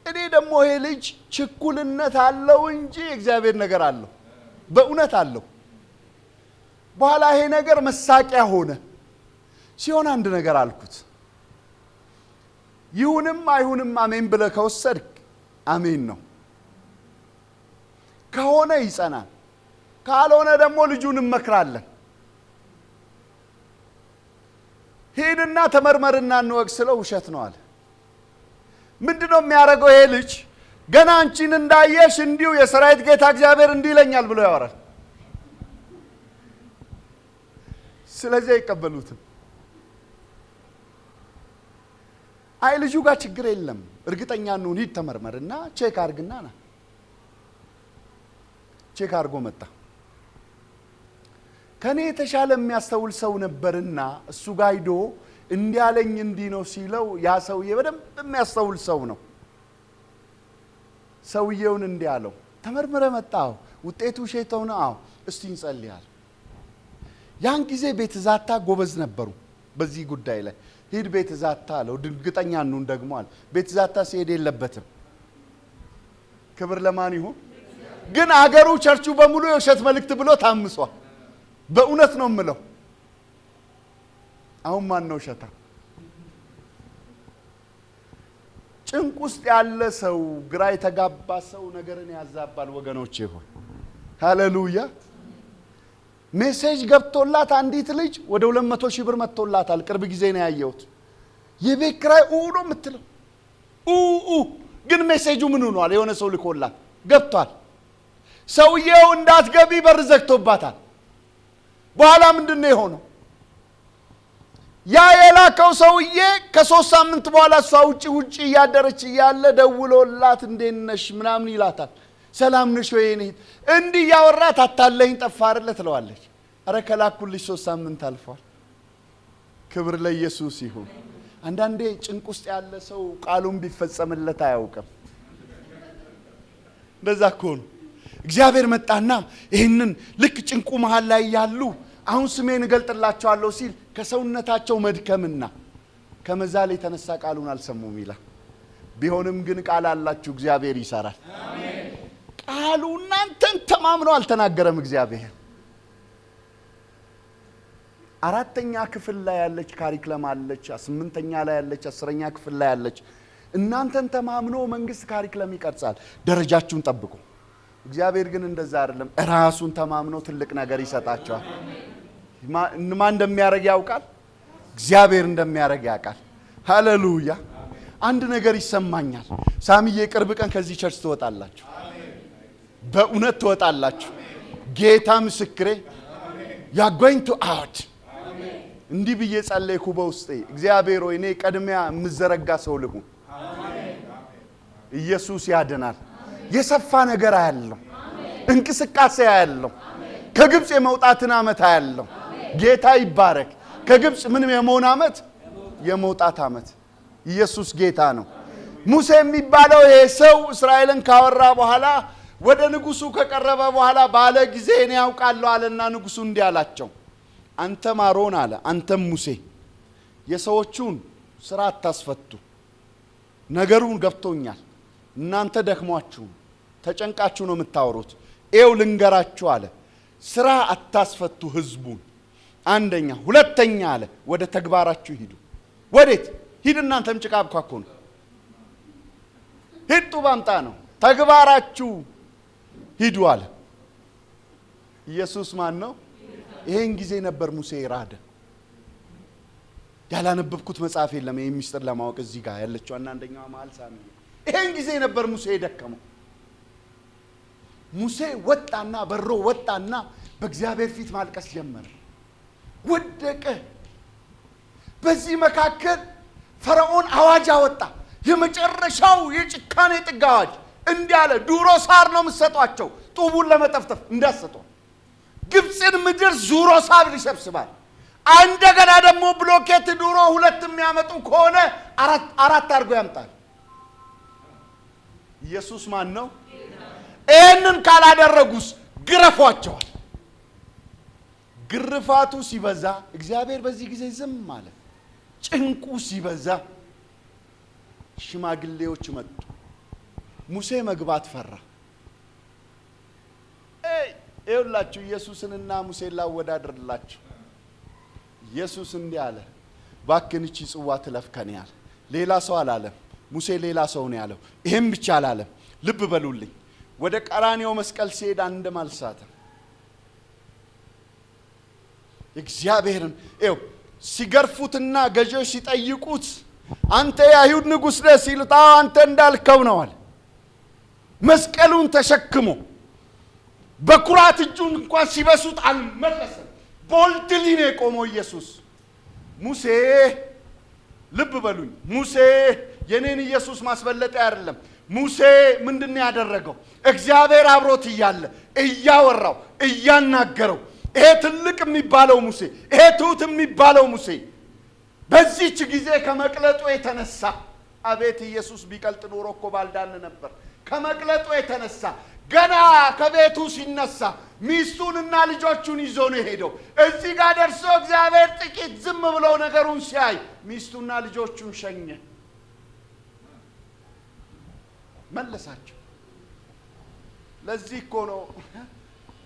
እኔ ደግሞ ይሄ ልጅ ችኩልነት አለው እንጂ እግዚአብሔር ነገር አለው፣ በእውነት አለው። በኋላ ይሄ ነገር መሳቂያ ሆነ። ሲሆን አንድ ነገር አልኩት፣ ይሁንም አይሁንም አሜን ብለህ ከወሰድክ አሜን ነው። ከሆነ ይጸናል፣ ካልሆነ ደግሞ ልጁን እንመክራለን። ሄድና ተመርመርና እንወቅ ስለው ውሸት ነው አለ። ምንድነው የሚያደርገው ይሄ ልጅ? ገና አንቺን እንዳየሽ እንዲሁ የሰራዊት ጌታ እግዚአብሔር እንዲህ ይለኛል ብሎ ያወራል። ስለዚህ አይቀበሉትም። አይ ልጁ ጋር ችግር የለም እርግጠኛ ነው፣ ሂድ ተመርመርና ቼክ አርግና ና። ቼክ አርጎ መጣ። ከኔ የተሻለ የሚያስተውል ሰው ነበርና እሱ ጋር ሄዶ እንዲያለኝ እንዲህ ነው ሲለው ያ ሰውዬ በደንብ የሚያስተውል ሰው ነው። ሰውዬውን እንዲህ አለው፣ ተመርምረ መጣው ውጤቱ ሸይጣው ነው። አዎ እስቲ እንጸልያለን። ያን ጊዜ ቤት ዛታ ጎበዝ ነበሩ በዚህ ጉዳይ ላይ። ሂድ ቤት ዛታ አለው። ድንግጠኛ ነው ደግሞአል። ቤት ዛታ ሲሄድ የለበትም። ክብር ለማን ይሁን? ግን አገሩ ቸርቹ በሙሉ የውሸት መልእክት ብሎ ታምሷል። በእውነት ነው የምለው። አሁን ማን ነው ሸታ? ጭንቅ ውስጥ ያለ ሰው፣ ግራ የተጋባ ሰው ነገርን ያዛባል። ወገኖቼ ሆይ ሃሌሉያ። ሜሴጅ ገብቶላት አንዲት ልጅ ወደ 200 ሺህ ብር መጥቶላታል። ቅርብ ጊዜ ነው ያየሁት። የቤት ኪራይ ነው የምትለው ግን ሜሴጁ ምን ሆኗል? የሆነ ሰው ልኮላት ገብቷል። ሰውየው እንዳትገቢ በር ዘግቶባታል። በኋላ ምንድነው የሆነው? ያ የላከው ሰውዬ ከ3 ሳምንት በኋላ እሷ ውጪ እያደረች እያለ ደውሎላት እንዴት ነሽ ምናምን ይላታል። ሰላም ነሽ ወይ? እንዲህ ያወራት አታለኝ ጠፋርለ ትለዋለች። አረ ከላኩልሽ 3 ሳምንት አልፏል። ክብር ለኢየሱስ ይሁን። አንዳንዴ ጭንቅ ውስጥ ያለ ሰው ቃሉን ቢፈጸምለት አያውቅም። እንደዛ እኮ ነው። እግዚአብሔር መጣና ይሄንን ልክ ጭንቁ መሃል ላይ ያሉ አሁን ስሜን እገልጥላቸዋለሁ ሲል ከሰውነታቸው መድከምና ከመዛል የተነሳ ቃሉን አልሰሙም ይላል። ቢሆንም ግን ቃል አላችሁ፣ እግዚአብሔር ይሰራል። አሜን። ቃሉ እናንተን ተማምኖ አልተናገረም እግዚአብሔር። 4ኛ ክፍል ላይ ያለች ካሪክለም አለች፣ 8ኛ ላይ ያለች፣ 10ኛ ክፍል ላይ ያለች። እናንተን ተማምኖ መንግስት ካሪክለም ይቀርጻል። ደረጃችሁን ጠብቁ። እግዚአብሔር ግን እንደዛ አይደለም። ራሱን ተማምኖ ትልቅ ነገር ይሰጣቸዋል። ማን እንደሚያረግ ያውቃል? እግዚአብሔር እንደሚያረግ ያውቃል። ሃሌሉያ። አንድ ነገር ይሰማኛል። ሳሚዬ ቅርብ ቀን ከዚህ ቸርች ትወጣላችሁ። በእውነት ትወጣላችሁ። ጌታ ምስክሬ you are going to out። እንዲህ ብዬ ጸለይኩ በውስጤ። እግዚአብሔር ሆይ እኔ ቀድሚያ የምዘረጋ ሰው ልሁን። ኢየሱስ ያድናል። የሰፋ ነገር አያለው፣ እንቅስቃሴ አያለው፣ ከግብጽ የመውጣትን ዓመት አያለው። ጌታ ይባረክ። ከግብጽ ምንም የመሆን ዓመት የመውጣት ዓመት። ኢየሱስ ጌታ ነው። ሙሴ የሚባለው ይሄ ሰው እስራኤልን ካወራ በኋላ ወደ ንጉሱ ከቀረበ በኋላ ባለ ጊዜ እኔ ያውቃለሁ አለና ንጉሱ እንዲህ አላቸው፣ አንተም አሮን አለ፣ አንተም ሙሴ የሰዎቹን ስራ አታስፈቱ። ነገሩን ገብቶኛል። እናንተ ደክሟችሁ ተጨንቃችሁ ነው የምታወሩት። ኤው ልንገራችሁ አለ፣ ስራ አታስፈቱ ህዝቡን። አንደኛ። ሁለተኛ አለ ወደ ተግባራችሁ ሂዱ። ወዴት ሂድ? እናንተም ጭቃ አብኳኩ ነው። ሂድ ጡብ አምጣ ነው። ተግባራችሁ ሂዱ አለ። ኢየሱስ ማን ነው? ይሄን ጊዜ ነበር ሙሴ ራደ። ያላነበብኩት መጽሐፍ የለም ይሄን ሚስጥር ለማወቅ እዚህ ጋር ያለችው አንደኛው መሃል ሳሚ። ይሄን ጊዜ ነበር ሙሴ የደከመው። ሙሴ ወጣና በሮ ወጣና በእግዚአብሔር ፊት ማልቀስ ጀመረ። ወደቀ። በዚህ መካከል ፈርዖን አዋጅ አወጣ። የመጨረሻው የጭካኔ ጥግ አዋጅ እንዲህ አለ፣ ዱሮ ሳር ነው የምትሰጧቸው ጡቡን ለመጠፍጠፍ እንዳሰጡ። ግብፅን ምድር ዙሮ ሳር ይሰብስባል። እንደገና ደግሞ ብሎኬት ዱሮ ሁለት የሚያመጡ ከሆነ አራት አድርጎ ያምጣል። ኢየሱስ ማን ነው? ይህንን ካላደረጉስ ግረፏቸዋል። ግርፋቱ ሲበዛ እግዚአብሔር በዚህ ጊዜ ዝም አለ። ጭንቁ ሲበዛ ሽማግሌዎች መጡ። ሙሴ መግባት ፈራ። ይኸውላችሁ ኢየሱስንና ሙሴን ላወዳድርላችሁ። ኢየሱስ እንዲህ አለ፣ እባክህን እቺ ጽዋ ትለፍ ከኔ አለ። ሌላ ሰው አላለም። ሙሴ ሌላ ሰው ነው ያለው። ይሄም ብቻ አላለም። ልብ በሉልኝ። ወደ ቀራንዮ መስቀል ሲሄድ አንድም አልሳተም። እግዚአብሔርን ይኸው ሲገርፉትና ገዢዎች ሲጠይቁት አንተ የአይሁድ ንጉሥ ነህ ሲሉት አንተ እንዳልከው ነው አለ። መስቀሉን ተሸክሞ በኩራት እጁን እንኳን ሲበሱት አልመለሰም። ቦልድሊ ነው የቆመው ኢየሱስ። ሙሴ ልብ በሉኝ፣ ሙሴ የኔን ኢየሱስ ማስበለጠ አይደለም። ሙሴ ምንድነው ያደረገው? እግዚአብሔር አብሮት እያለ እያወራው እያናገረው፣ ይሄ ትልቅ የሚባለው ሙሴ፣ ይሄ ትሁት የሚባለው ሙሴ በዚህች ጊዜ ከመቅለጡ የተነሳ አቤት ኢየሱስ ቢቀልጥ ኖሮ እኮ ባልዳን ነበር። ከመቅለጡ የተነሳ ገና ከቤቱ ሲነሳ ሚስቱንና ልጆቹን ይዞ ነው ሄደው። እዚህ ጋር ደርሶ እግዚአብሔር ጥቂት ዝም ብለው ነገሩን ሲያይ ሚስቱና ልጆቹን ሸኘ፣ መለሳቸው። ለዚህ እኮ ነው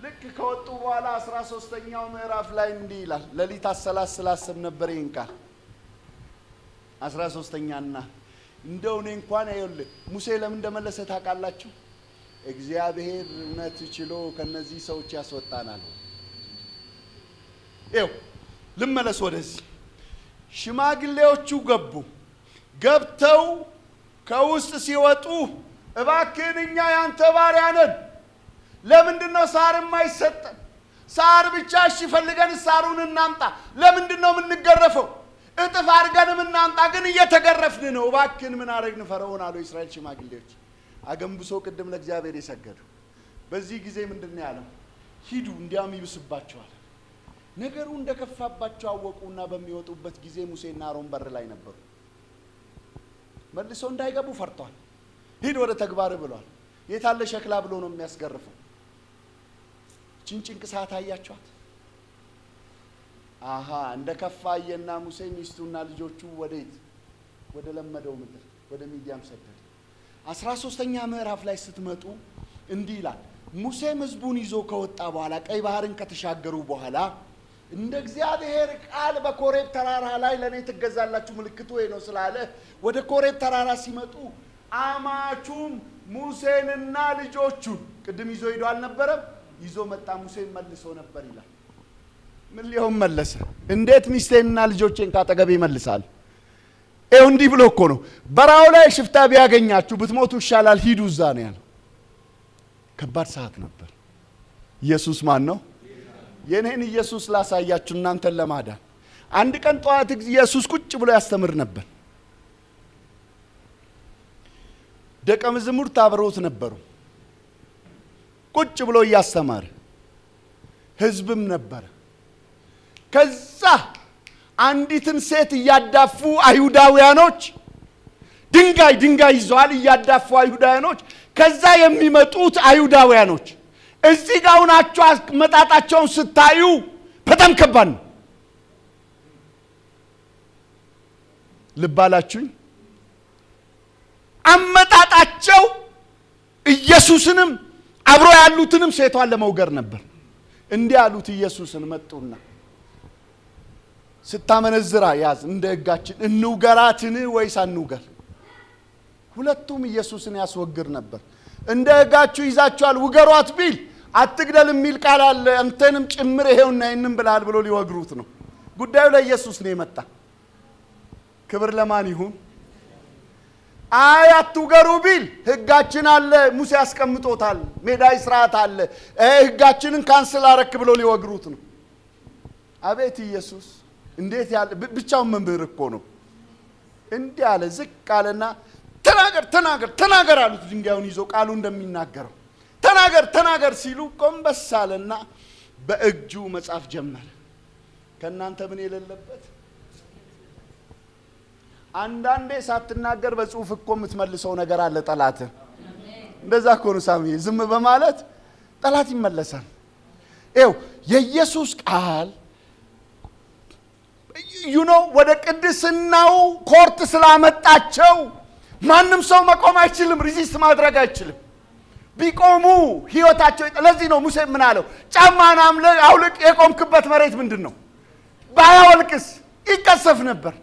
ልክ ከወጡ በኋላ 13ኛው ምዕራፍ ላይ እንዲህ ይላል። ሌሊት አሰላስላስብ ነበር ይህን ቃል 13ኛና እንደው እኔ እንኳን አይወልህ ሙሴ ለምን እንደመለሰ ታውቃላችሁ? እግዚአብሔር እውነት ችሎ ከነዚህ ሰዎች ያስወጣናል። ይኸው ልመለስ ወደዚህ። ሽማግሌዎቹ ገቡ። ገብተው ከውስጥ ሲወጡ እባክህን እኛ ያንተ ባሪያ ነን፣ ለምንድን ነው ሳር የማይሰጠን? ሳር ብቻ እሺ ፈልገን ሳሩን እናምጣ። ለምንድን ነው የምንገረፈው? እጥፍ አድርገንም እናምጣ፣ ግን እየተገረፍን ነው። እባክህን ምን አደረግን ፈርዖን አሉ የእስራኤል ሽማግሌዎች። አገንብሶ ቅድም ለእግዚአብሔር የሰገዱ። በዚህ ጊዜ ምንድን ነው ያለው? ሂዱ እንዲያውም ይብስባቸዋል። ነገሩ እንደከፋባቸው አወቁና በሚወጡበት ጊዜ ሙሴና አሮን በር ላይ ነበሩ። መልሰው እንዳይገቡ ፈርተዋል። ሂድ ወደ ተግባር ብሏል። የታለ ሸክላ ብሎ ነው የሚያስገርፈው። ጭንጭንቅ ሰዓት አያቸዋት። አሃ እንደ ከፋየና ሙሴ ሚስቱና ልጆቹ ወዴት? ወደ ለመደው ምድር ወደ ሚዲያም ሰደደ። 13ኛ ምዕራፍ ላይ ስትመጡ እንዲህ ይላል። ሙሴም ሕዝቡን ይዞ ከወጣ በኋላ ቀይ ባህርን ከተሻገሩ በኋላ እንደ እግዚአብሔር ቃል በኮሬብ ተራራ ላይ ለኔ ትገዛላችሁ ምልክቱ ወይ ነው ስላለ ወደ ኮሬብ ተራራ ሲመጡ አማቹም ሙሴንና ልጆቹን ቅድም ይዞ ሄዶ አልነበረም? ይዞ መጣ። ሙሴን መልሶ ነበር ይላል። ምን ሊሆን መለሰ? እንዴት ሚስቴንና ልጆቼን ካጠገቤ ይመልሳል? ይኸው እንዲህ ብሎ እኮ ነው። በራው ላይ ሽፍታ ቢያገኛችሁ ብትሞቱ ይሻላል፣ ሂዱ እዛ ነው ያለው። ከባድ ሰዓት ነበር። ኢየሱስ ማን ነው? የኔን ኢየሱስ ላሳያችሁ እናንተን ለማዳን። አንድ ቀን ጠዋት ኢየሱስ ቁጭ ብሎ ያስተምር ነበር። ደቀ መዛሙርት አብረውት ነበሩ። ቁጭ ብሎ እያስተማረ ህዝብም ነበር። ከዛ አንዲትን ሴት ያዳፉ አይሁዳውያኖች ድንጋይ ይዘዋል ያዳፉ አይሁዳውያኖች ከዛ የሚመጡት አይሁዳውያኖች እዚህ ጋር ሆናችሁ መጣጣቸውን ስታዩ በጣም ከባድ ነው። ልባላችሁ አመጣጣቸው ኢየሱስንም አብሮ ያሉትንም ሴቷን ለመውገር ነበር። እንዲህ ያሉት ኢየሱስን መጡና ስታመነዝራ ያዝ እንደ ሕጋችን እንውገራትን ወይስ አንውገር? ሁለቱም ኢየሱስን ያስወግር ነበር። እንደ ሕጋችሁ ይዛችኋል ውገሯት ቢል አትግደል የሚል ቃል አለ አንተንም ጭምር ይሄውና ይሄንን ብለሃል ብሎ ሊወግሩት ነው። ጉዳዩ ለኢየሱስ ነው የመጣ። ክብር ለማን ይሁን? አትውገሩ ቢል ሕጋችን አለ ሙሴ ያስቀምጦታል ሜዳይ ስርዓት አለ ሕጋችንን ካንስል አረክ ብሎ ሊወግሩት ነው። አቤት ኢየሱስ እንዴት ያለ ብቻውን መምህር እኮ ነው። እንዲህ ያለ ዝቅ አለና ተናገር አሉት። ድንጋዩን ይዞ ቃሉ እንደሚናገረው ተናገር ሲሉ ቆንበስ አለና በእጁ መጻፍ ጀመረ። ከናንተ ምን የሌለበት አንዳንዴ ሳትናገር በጽሁፍ እኮ የምትመልሰው ነገር አለ ጠላት። እንደዛ እኮ ነው ሳሚ ዝም በማለት ጠላት ይመለሳል። ይኸው የኢየሱስ ቃል ወደ ቅድስናው ኮርት ስላመጣቸው ማንም ሰው መቆም አይችልም፣ ሪዚስት ማድረግ አይችልም። ቢቆሙ ህይወታቸው ለዚህ ነው ሙሴ ምን አለው? ጫማን አውልቅ የቆምክበት መሬት ምንድነው? ባያወልቅስ ይቀሰፍ ነበር።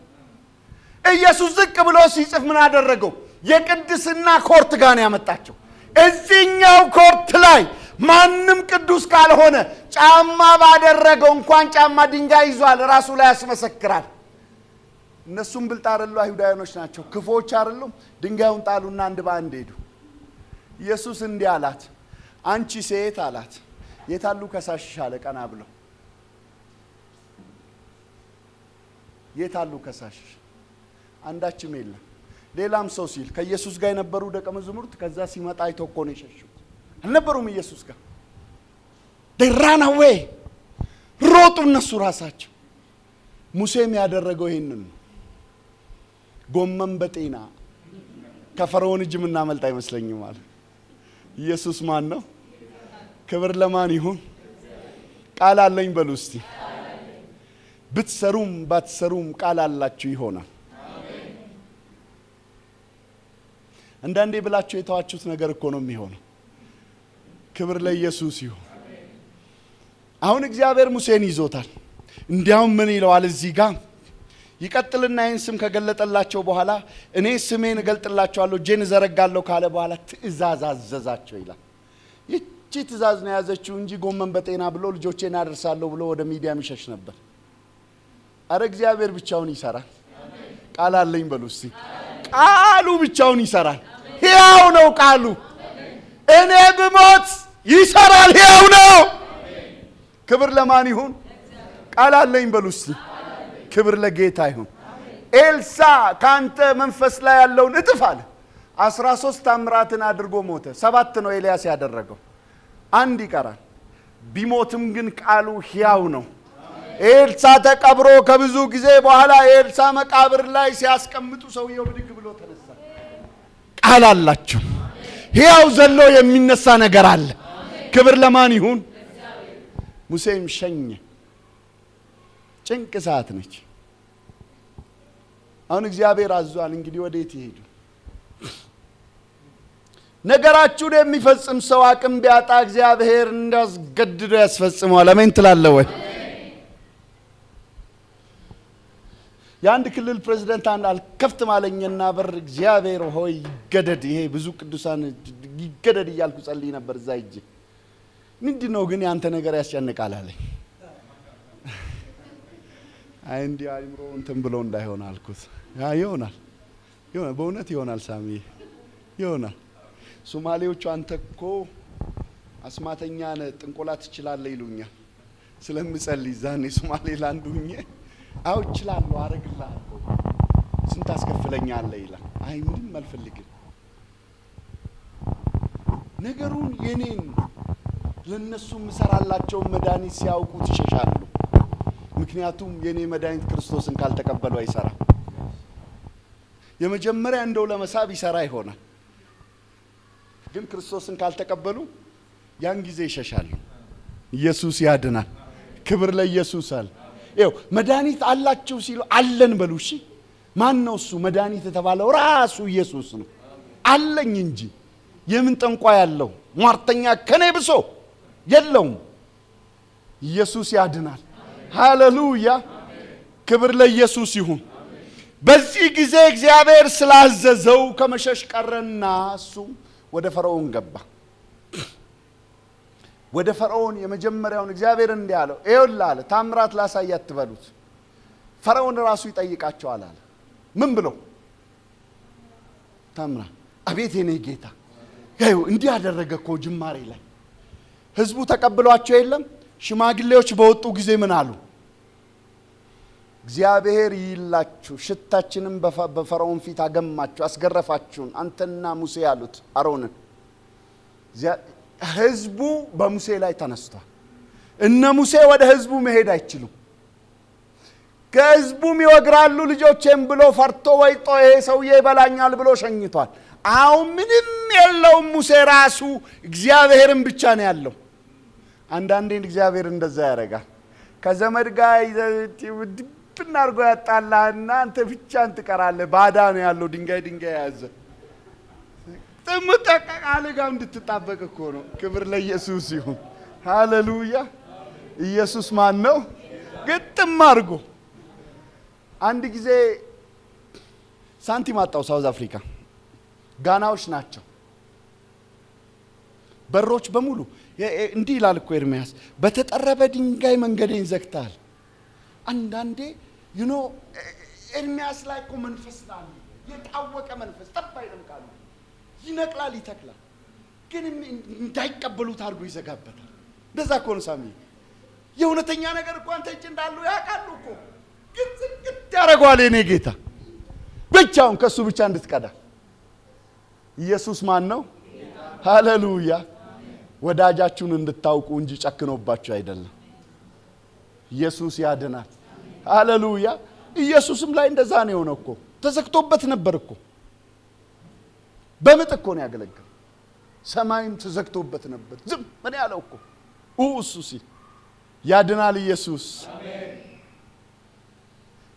ኢየሱስ ዝቅ ብሎ ሲጽፍ ምን አደረገው? የቅድስና ኮርት ጋር ነው ያመጣቸው። እዚህኛው ኮርት ላይ ማንም ቅዱስ ካልሆነ ጫማ ባደረገው እንኳን ጫማ ድንጋይ ይዟል ራሱ ላይ ያስመሰክራል። እነሱም ብልጥ አይደሉ አይሁዳውያኖች ናቸው፣ ክፎች አይደሉም። ድንጋዩን ጣሉና አንድ ባንድ ሄዱ። ኢየሱስ እንዲህ አላት፣ አንቺ ሴት አላት፣ የታሉ ከሳሽሽ አለ። ቀና ብለው የታሉ ከሳሽሽ? አንዳችም የለም። ሌላም ሰው ሲል ከኢየሱስ ጋር የነበሩ ደቀ መዛሙርት ከዛ ሲመጣ አይተው እኮ ነው የሸሹት። አልነበሩም ኢየሱስ ጋር። they ran away ሮጡ እነሱ ራሳቸው። ሙሴም ያደረገው ይሄንን ነው። ጎመን በጤና ከፈርዖን እጅ ምናመልጥ አይመስለኝም አለ። ኢየሱስ ማን ነው? ክብር ለማን ይሁን? ቃል አለኝ በሉ እስቲ። ብትሰሩም ባትሰሩም ቃል አላችሁ ይሆናል። አንዳንዴ ብላችሁ የተዋችሁት ነገር እኮ ነው የሚሆነው። ክብር ለኢየሱስ ይሁን። አሁን እግዚአብሔር ሙሴን ይዞታል። እንዲያውም ምን ይለዋል እዚህ ጋር ይቀጥልና ይህን ስም ከገለጠላቸው በኋላ እኔ ስሜን እገልጥላቸዋለሁ እጄን እዘረጋለሁ ካለ በኋላ ትእዛዝ አዘዛቸው ይላል። ይቺ ትእዛዝ ነው ያዘችው እንጂ ጎመን በጤና ብሎ ልጆቼን አደርሳለሁ ብሎ ወደ ሚዲያ የሚሸሽ ነበር። አረ እግዚአብሔር ብቻውን ይሰራል። ቃል አለኝ በሉ እስቲ። ቃሉ ብቻውን ይሰራል። ሕያው ነው ቃሉ። እኔ ብሞት ይሰራል፣ ሕያው ነው። ክብር ለማን ይሁን? ቃል አለኝ በሉ እስቲ። ክብር ለጌታ ይሁን። ኤልሳ ካንተ መንፈስ ላይ ያለውን እጥፍ አለ። 13 ታምራትን አድርጎ ሞተ። 7 ነው ኤልያስ ያደረገው፣ 1 ይቀራል። ቢሞትም ግን ቃሉ ሕያው ነው። ኤልሳ ተቀብሮ ከብዙ ጊዜ በኋላ ኤልሳ መቃብር ላይ ሲያስቀምጡ ሰውየው ብድግ ብሎ ተነሳ። ቃል አላቸው። ሕያው ዘሎ የሚነሳ ነገር አለ። ክብር ለማን ይሁን? ሙሴም ሸኘ። ጭንቅ ሰዓት ነች። አሁን እግዚአብሔር አዟል። እንግዲህ ወዴት ይሄዱ? ነገራችሁን የሚፈጽም ሰው አቅም ቢያጣ እግዚአብሔር እንዳስገድዶ ያስፈጽመዋል። አሜን ትላለህ ወይ? የአንድ ክልል ፕሬዝዳንት አንድ አልከፍት ማለኝና በር እግዚአብሔር ሆይ ይገደድ፣ ይሄ ብዙ ቅዱሳን ይገደድ እያልኩ ጸልይ ነበር እዛ ሂጄ። ምንድነው ግን ያንተ ነገር ያስጨንቃል አለኝ። አይ እንዲህ አይምሮ እንትን ብሎ እንዳይሆን አልኩት። ያ ይሆናል በእውነት ይሆናል ሳሚ ይሆናል። ሶማሌዎቹ አንተ እኮ አስማተኛ ነህ ጥንቆላ ትችላለህ ይሉኛል ስለምጸልይ ዛኔ ሶማሌላንድ ሁኜ አው እችላለሁ አረግልሃለሁ ስንት አስከፍለኛለህ ይላል። አይ ምንም አልፈልግም ነገሩን የኔን ለነሱ ምሰራላቸው መድኃኒት ሲያውቁት ይሸሻሉ። ምክንያቱም የኔ መድኃኒት ክርስቶስን ካልተቀበሉ አይሰራም። የመጀመሪያ እንደው ለመሳብ ይሰራ ይሆናል፣ ግን ክርስቶስን ካልተቀበሉ ያን ጊዜ ይሸሻሉ። ኢየሱስ ያድናል። ክብር ለኢየሱስ አለ። ይኸው መድኃኒት አላችሁ ሲሉ አለን በሉ። እሺ ማን ነው እሱ? መድኃኒት የተባለው ራሱ ኢየሱስ ነው። አለኝ እንጂ የምን ጠንቋይ ያለው ሟርተኛ ከኔ ብሶ የለውም። ኢየሱስ ያድናል። ሃሌሉያ! ክብር ለኢየሱስ ይሁን። በዚህ ጊዜ እግዚአብሔር ስላዘዘው ከመሸሽ ቀረና እሱ ወደ ፈርዖን ገባ። ወደ ፈርዖን የመጀመሪያውን እግዚአብሔር እንዲህ አለው፣ ይኸውልህ አለ ታምራት ላሳያት ትበሉት። ፈርዖን ራሱ ይጠይቃቸዋል አለ። ምን ብሎ? ታምራት። አቤት የኔ ጌታ፣ ያው እንዲህ ያደረገ እኮ ጅማሬ ላይ ህዝቡ ተቀብሏቸው የለም? ሽማግሌዎች በወጡ ጊዜ ምን አሉ? እግዚአብሔር ይላችሁ፣ ሽታችንም በፈርዖን ፊት አገማችሁ፣ አስገረፋችሁን፣ አንተና ሙሴ ያሉት አሮንን። ህዝቡ በሙሴ ላይ ተነስቷል። እነ ሙሴ ወደ ህዝቡ መሄድ አይችሉም። ከህዝቡም ይወግራሉ ልጆቼም ብሎ ፈርቶ ወይጦ ይሄ ሰውዬ ይበላኛል ብሎ ሸኝቷል። አሁን ምንም የለውም። ሙሴ ራሱ እግዚአብሔርን ብቻ ነው ያለው። አንዳንዴ እግዚአብሔር እንደዛ ያደርጋል። ከዘመድ ጋር ድብና አድርጎ ያጣላህና አንተ ብቻህን ትቀራለህ። ባዳ ነው ያለው፣ ድንጋይ ያዘ ጥምጠቃለ ጋር እንድትጣበቅ እኮ ነው። ክብር ለኢየሱስ ይሁን። ሃሌሉያ! ኢየሱስ ማን ነው? ግጥም አድርጎ አንድ ጊዜ ሳንቲም አጣው። ሳውዝ አፍሪካ ጋናዎች ናቸው። በሮች በሙሉ እንዲህ ይላል እኮ ኤርሚያስ፣ በተጠረበ ድንጋይ መንገዴን ዘግተሃል። አንዳንዴ ኤርሚያስ ላይ እኮ መንፈስ አለ፣ የታወቀ መንፈስ። ጠባ ይደምቃሉ፣ ይነቅላል፣ ይተክላል፣ ግን እንዳይቀበሉት አድርጎ ይዘጋበታል። እንደዛ እኮ ነው ሳሚ። የእውነተኛ ነገር እኮ አንተ እጅ እንዳሉ ያውቃሉ እኮ፣ ግን ዝግት ያደርገዋል። የኔ ጌታ ብቻውን ከሱ ብቻ እንድትቀዳ። ኢየሱስ ማን ነው? ሃሌሉያ! ወዳጃችሁን እንድታውቁ እንጂ ጨክኖባችሁ አይደለም። ኢየሱስ ያድናል። ሃሌሉያ! ኢየሱስም ላይ እንደዛ ነው የሆነው እኮ። ተዘግቶበት ነበር እኮ፣ በምጥ እኮ ነው ያገለገለው። ሰማይም ተዘግቶበት ነበር። ዝም ምን ያለው እኮ እሱ ሲል ያድናል ኢየሱስ። አሜን።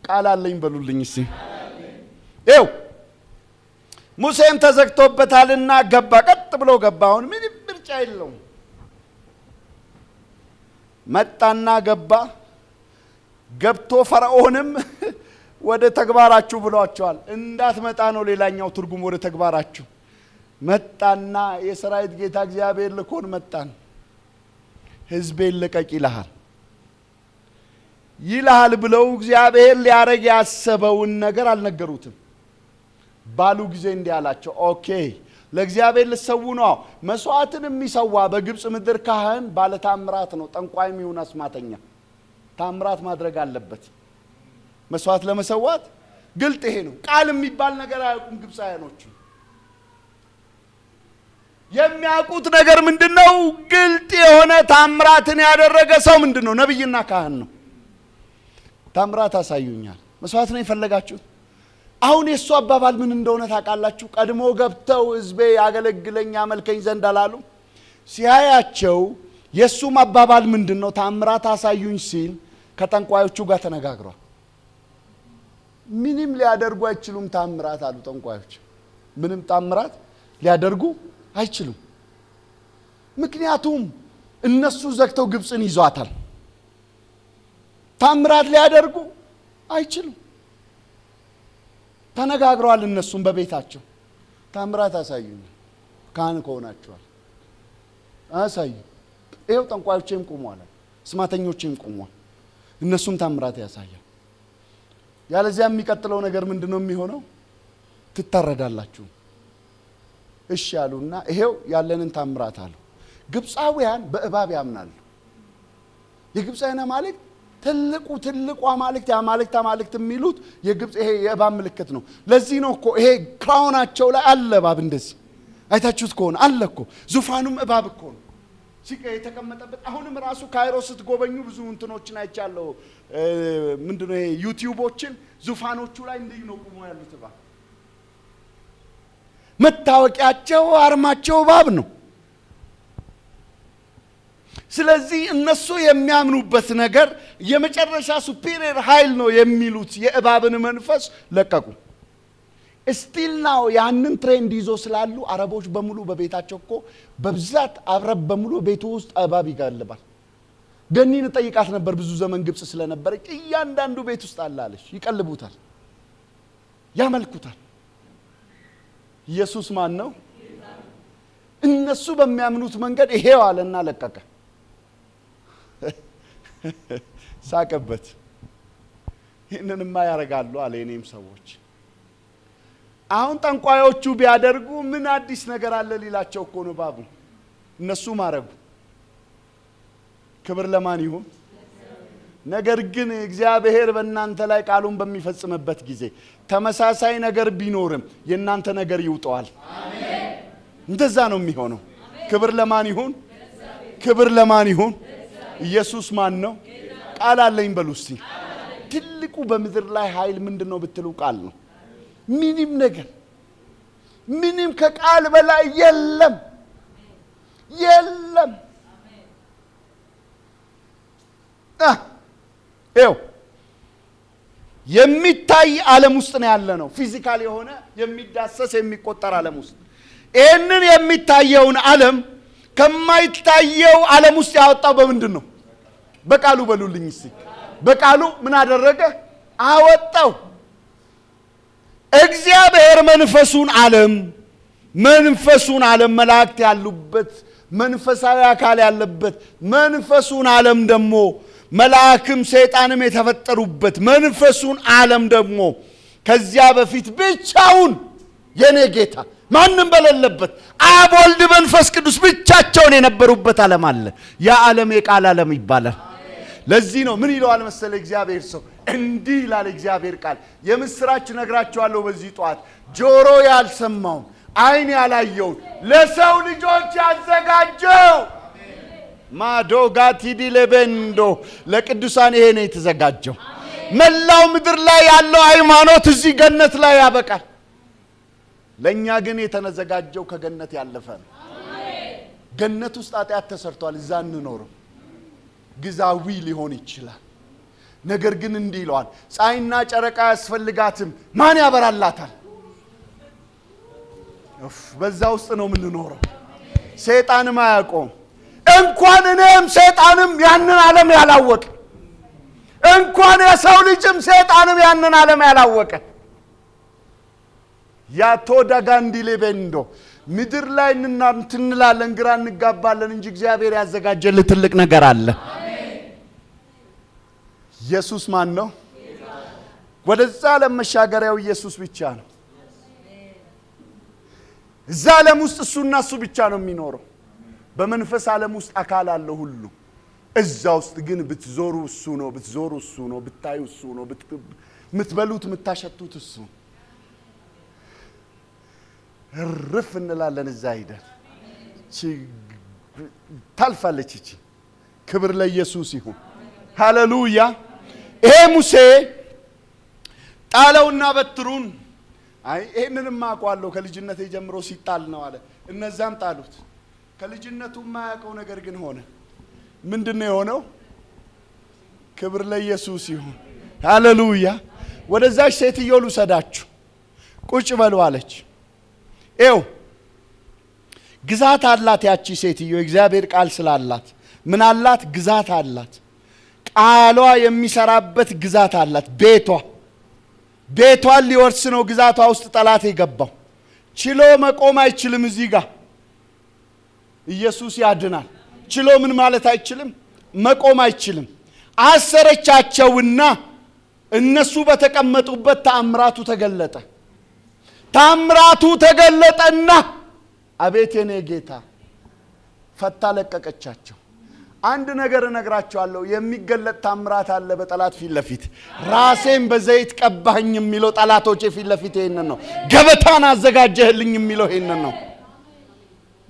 ቃል አለኝ በሉልኝ እስቲ። ይኸው ሙሴም ተዘግቶበታልና ገባ፣ ቀጥ ብሎ ገባ። አሁን ምንም ምርጫ የለውም። መጣና ገባ። ገብቶ ፈርዖንም ወደ ተግባራችሁ ብሏቸዋል። እንዳትመጣ ነው ሌላኛው ትርጉም፣ ወደ ተግባራችሁ መጣና የሰራዊት ጌታ እግዚአብሔር ልኮን መጣን። ሕዝቤን ልቀቅ ይልሃል ብለው እግዚአብሔር ሊያረግ ያሰበውን ነገር አልነገሩትም። ባሉ ጊዜ እንዲህ አላቸው፣ ኦኬ ለእግዚአብሔር ልትሰዉ ነው። መስዋዕትን የሚሰዋ በግብፅ ምድር ካህን ባለ ታምራት ነው። ጠንቋይም ይሁን አስማተኛ ታምራት ማድረግ አለበት። መስዋዕት ለመሰዋት ግልጥ ይሄ ነው። ቃል የሚባል ነገር አያውቁም ግብፃውያኖቹ። የሚያውቁት ነገር ምንድነው? ግልጥ የሆነ ታምራትን ያደረገ ሰው ምንድነው? ነብይና ካህን ነው። ታምራት አሳዩኛል። መስዋዕት ነው የፈለጋችሁት። አሁን የሱ አባባል ምን እንደሆነ ታውቃላችሁ? ቀድሞ ገብተው ሕዝቤ ያገለግለኝ ያመልከኝ ዘንድ አላሉ። ሲያያቸው የሱም አባባል ምንድነው? ታምራት አሳዩኝ ሲል ከጠንቋዮቹ ጋር ተነጋግሯል። ምንም ሊያደርጉ አይችሉም ታምራት አሉ ጠንቋዮች። ምንም ታምራት ሊያደርጉ አይችሉም። ምክንያቱም እነሱ ዘግተው ግብፅን ይዟታል። ታምራት ሊያደርጉ አይችሉም። ተነጋግረዋል። እነሱም በቤታቸው ታምራት አሳዩኝ፣ ካህን ከሆናችኋል አሳዩ። ይኸው ጠንቋዮቼም ቆመዋል፣ ስማተኞቼም ቆመዋል። እነሱም ታምራት ያሳያል። ያለዚያ የሚቀጥለው ነገር ምንድነው የሚሆነው? ትታረዳላችሁ። እሺ ያሉና ይሄው ያለንን ታምራት አሉ። ግብፃውያን በእባብ ያምናሉ። የግብፃውያን አማልክት ትልቁ አማልክት አማልክት የሚሉት የግብፅ ይሄ የእባብ ምልክት ነው። ለዚህ ነው እኮ ይሄ ክራውናቸው ላይ አለ እባብ። እንደዚህ አይታችሁት ከሆነ አለ እኮ። ዙፋኑም እባብ እኮ ነው። ሲቀ የተቀመጠበት አሁንም ራሱ ካይሮ ስትጎበኙ ብዙ እንትኖችን አይቻለሁ። ምንድነው ይሄ ዩቲዩቦችን ዙፋኖቹ ላይ እንደዚህ ነው ቆሞ ያሉት እባብ። መታወቂያቸው አርማቸው እባብ ነው። ስለዚህ እነሱ የሚያምኑበት ነገር የመጨረሻ ሱፒሪየር ኃይል ነው የሚሉት የእባብን መንፈስ ለቀቁ። ስቲል ናው ያንን ትሬንድ ይዞ ስላሉ አረቦች በሙሉ በቤታቸው እኮ በብዛት አረብ በሙሉ ቤቱ ውስጥ እባብ ይጋልባል። ገኒን ጠይቃት ነበር ብዙ ዘመን ግብጽ ስለነበረች እያንዳንዱ ቤት ውስጥ አለ አለች። ይቀልቡታል፣ ያመልኩታል። ኢየሱስ ማን ነው? እነሱ በሚያምኑት መንገድ ይሄው አለና ለቀቀ። ሳቀበት። ይሄንንማ ያረጋሉ አለ የኔም ሰዎች። አሁን ጠንቋዮቹ ቢያደርጉ ምን አዲስ ነገር አለ ሊላቸው እኮ ነው ባቡ። እነሱ ማረጉ ክብር ለማን ይሁን? ነገር ግን እግዚአብሔር በእናንተ ላይ ቃሉን በሚፈጽምበት ጊዜ ተመሳሳይ ነገር ቢኖርም የእናንተ ነገር ይውጣዋል። አሜን። እንደዛ ነው የሚሆነው። ክብር ለማን ይሁን? ክብር ለማን ይሁን? ኢየሱስ ማን ነው? ቃል አለኝ በሉ እስቲ። ትልቁ በምድር ላይ ኃይል ምንድነው ብትሉ ቃል ነው። ምንም ነገር ምንም ከቃል በላይ የለም የለም። ይኸው የሚታይ ዓለም ውስጥ ነው ያለ ነው። ፊዚካል የሆነ የሚዳሰስ የሚቆጠር ዓለም ውስጥ ይሄንን የሚታየውን ዓለም ከማይታየው ዓለም ውስጥ ያወጣው በምንድን ነው? በቃሉ በሉልኝ እስቲ። በቃሉ ምን አደረገ? አወጣው። እግዚአብሔር መንፈሱን ዓለም መላእክት ያሉበት መንፈሳዊ አካል ያለበት መንፈሱን ዓለም ደግሞ መላእክም ሰይጣንም የተፈጠሩበት መንፈሱን ዓለም ደግሞ ከዚያ በፊት ብቻውን የኔ ጌታ ማንንም በሌለበት አብ ወልድ መንፈስ ቅዱስ ብቻቸውን የነበሩበት ዓለም አለ። ያ ዓለም የቃል ዓለም ይባላል። ለዚህ ነው ምን ይለዋል መሰለ እግዚአብሔር ሰው እንዲህ ይላል እግዚአብሔር ቃል የምስራች ነግራቸዋለሁ በዚህ ጧት ጆሮ ያልሰማው አይን ያላየው ለሰው ልጆች ያዘጋጀው ማዶጋቲ ዲለበንዶ ለቅዱሳን ይሄ ነው የተዘጋጀው። መላው ምድር ላይ ያለው ሃይማኖት እዚህ ገነት ላይ ያበቃል። ለኛ ግን የተዘጋጀው ከገነት ያለፈ ነው። ገነት ውስጥ ኃጢአት ተሰርቷል። እዛ እንኖርም ግዛዊ ሊሆን ይችላል። ነገር ግን እንዲህ ይለዋል ፀሐይና ጨረቃ ያስፈልጋትም ማን ያበራላታል? በዛ ውስጥ ነው የምንኖረው። ሰይጣንም አያቆም። እንኳን እኔም ሰይጣንም ያንን ዓለም ያላወቀ እንኳን የሰው ልጅም ሰይጣንም ያንን ዓለም ያላወቀ ያቶ ዳጋንዲሌ በንዶ ምድር ላይ እንላለን ግራ እንጋባለን እንጂ እግዚአብሔር ያዘጋጀልን ትልቅ ነገር አለ። ኢየሱስ ማን ነው? ወደዛ ለመሻገሪያው ኢየሱስ ብቻ ነው። እዛ ዓለም ውስጥ እሱና እሱ ብቻ ነው የሚኖረው። በመንፈስ ዓለም ውስጥ አካል አለ ሁሉ። እዛ ውስጥ ግን ብትዞሩ እሱ ነው፣ ብትዞሩ እሱ ነው፣ ብታዩ እሱ ነው፣ ምትበሉት ምታሸቱት እሱ። እርፍ እንላለን እዛ ሄደን ታልፋለች እቺ። ክብር ለኢየሱስ ይሁን። ሃሌሉያ። ይሄ ሙሴ ጣለውና በትሩን አይ ይሄንንም አውቀዋለሁ ከልጅነቴ ጀምሮ ሲጣል ነው አለ። እነዛም ጣሉት። ከልጅነቱ የማያውቀው ነገር ግን ሆነ። ምንድነው የሆነው? ክብር ለኢየሱስ ይሁን። ሃሌሉያ። ወደዛች ሴትዮ ልውሰዳችሁ። ቁጭ በሉ አለች። ኤው ግዛት አላት ያቺ ሴትዮ። እግዚአብሔር ቃል ስላላት ምን አላት? ግዛት አላት። ቃሏ የሚሰራበት ግዛት አላት። ቤቷን ሊወርስ ነው ግዛቷ ውስጥ ጠላት የገባው። ችሎ መቆም አይችልም። እዚህ ጋር ኢየሱስ ያድናል። ችሎ ምን ማለት አይችልም? መቆም አይችልም። አሰረቻቸውና እነሱ በተቀመጡበት ተአምራቱ ተገለጠ። ተአምራቱ ተገለጠና አቤት የኔ ጌታ ፈታ ለቀቀቻቸው። አንድ ነገር እነግራቸዋለሁ። የሚገለጥ ተአምራት አለ በጠላት ፊት ለፊት። ራሴን በዘይት ቀባኝ የሚለው ጠላቶቼ ፊት ለፊት ይሄንን ነው። ገበታን አዘጋጀህልኝ የሚለው ይሄንን ነው።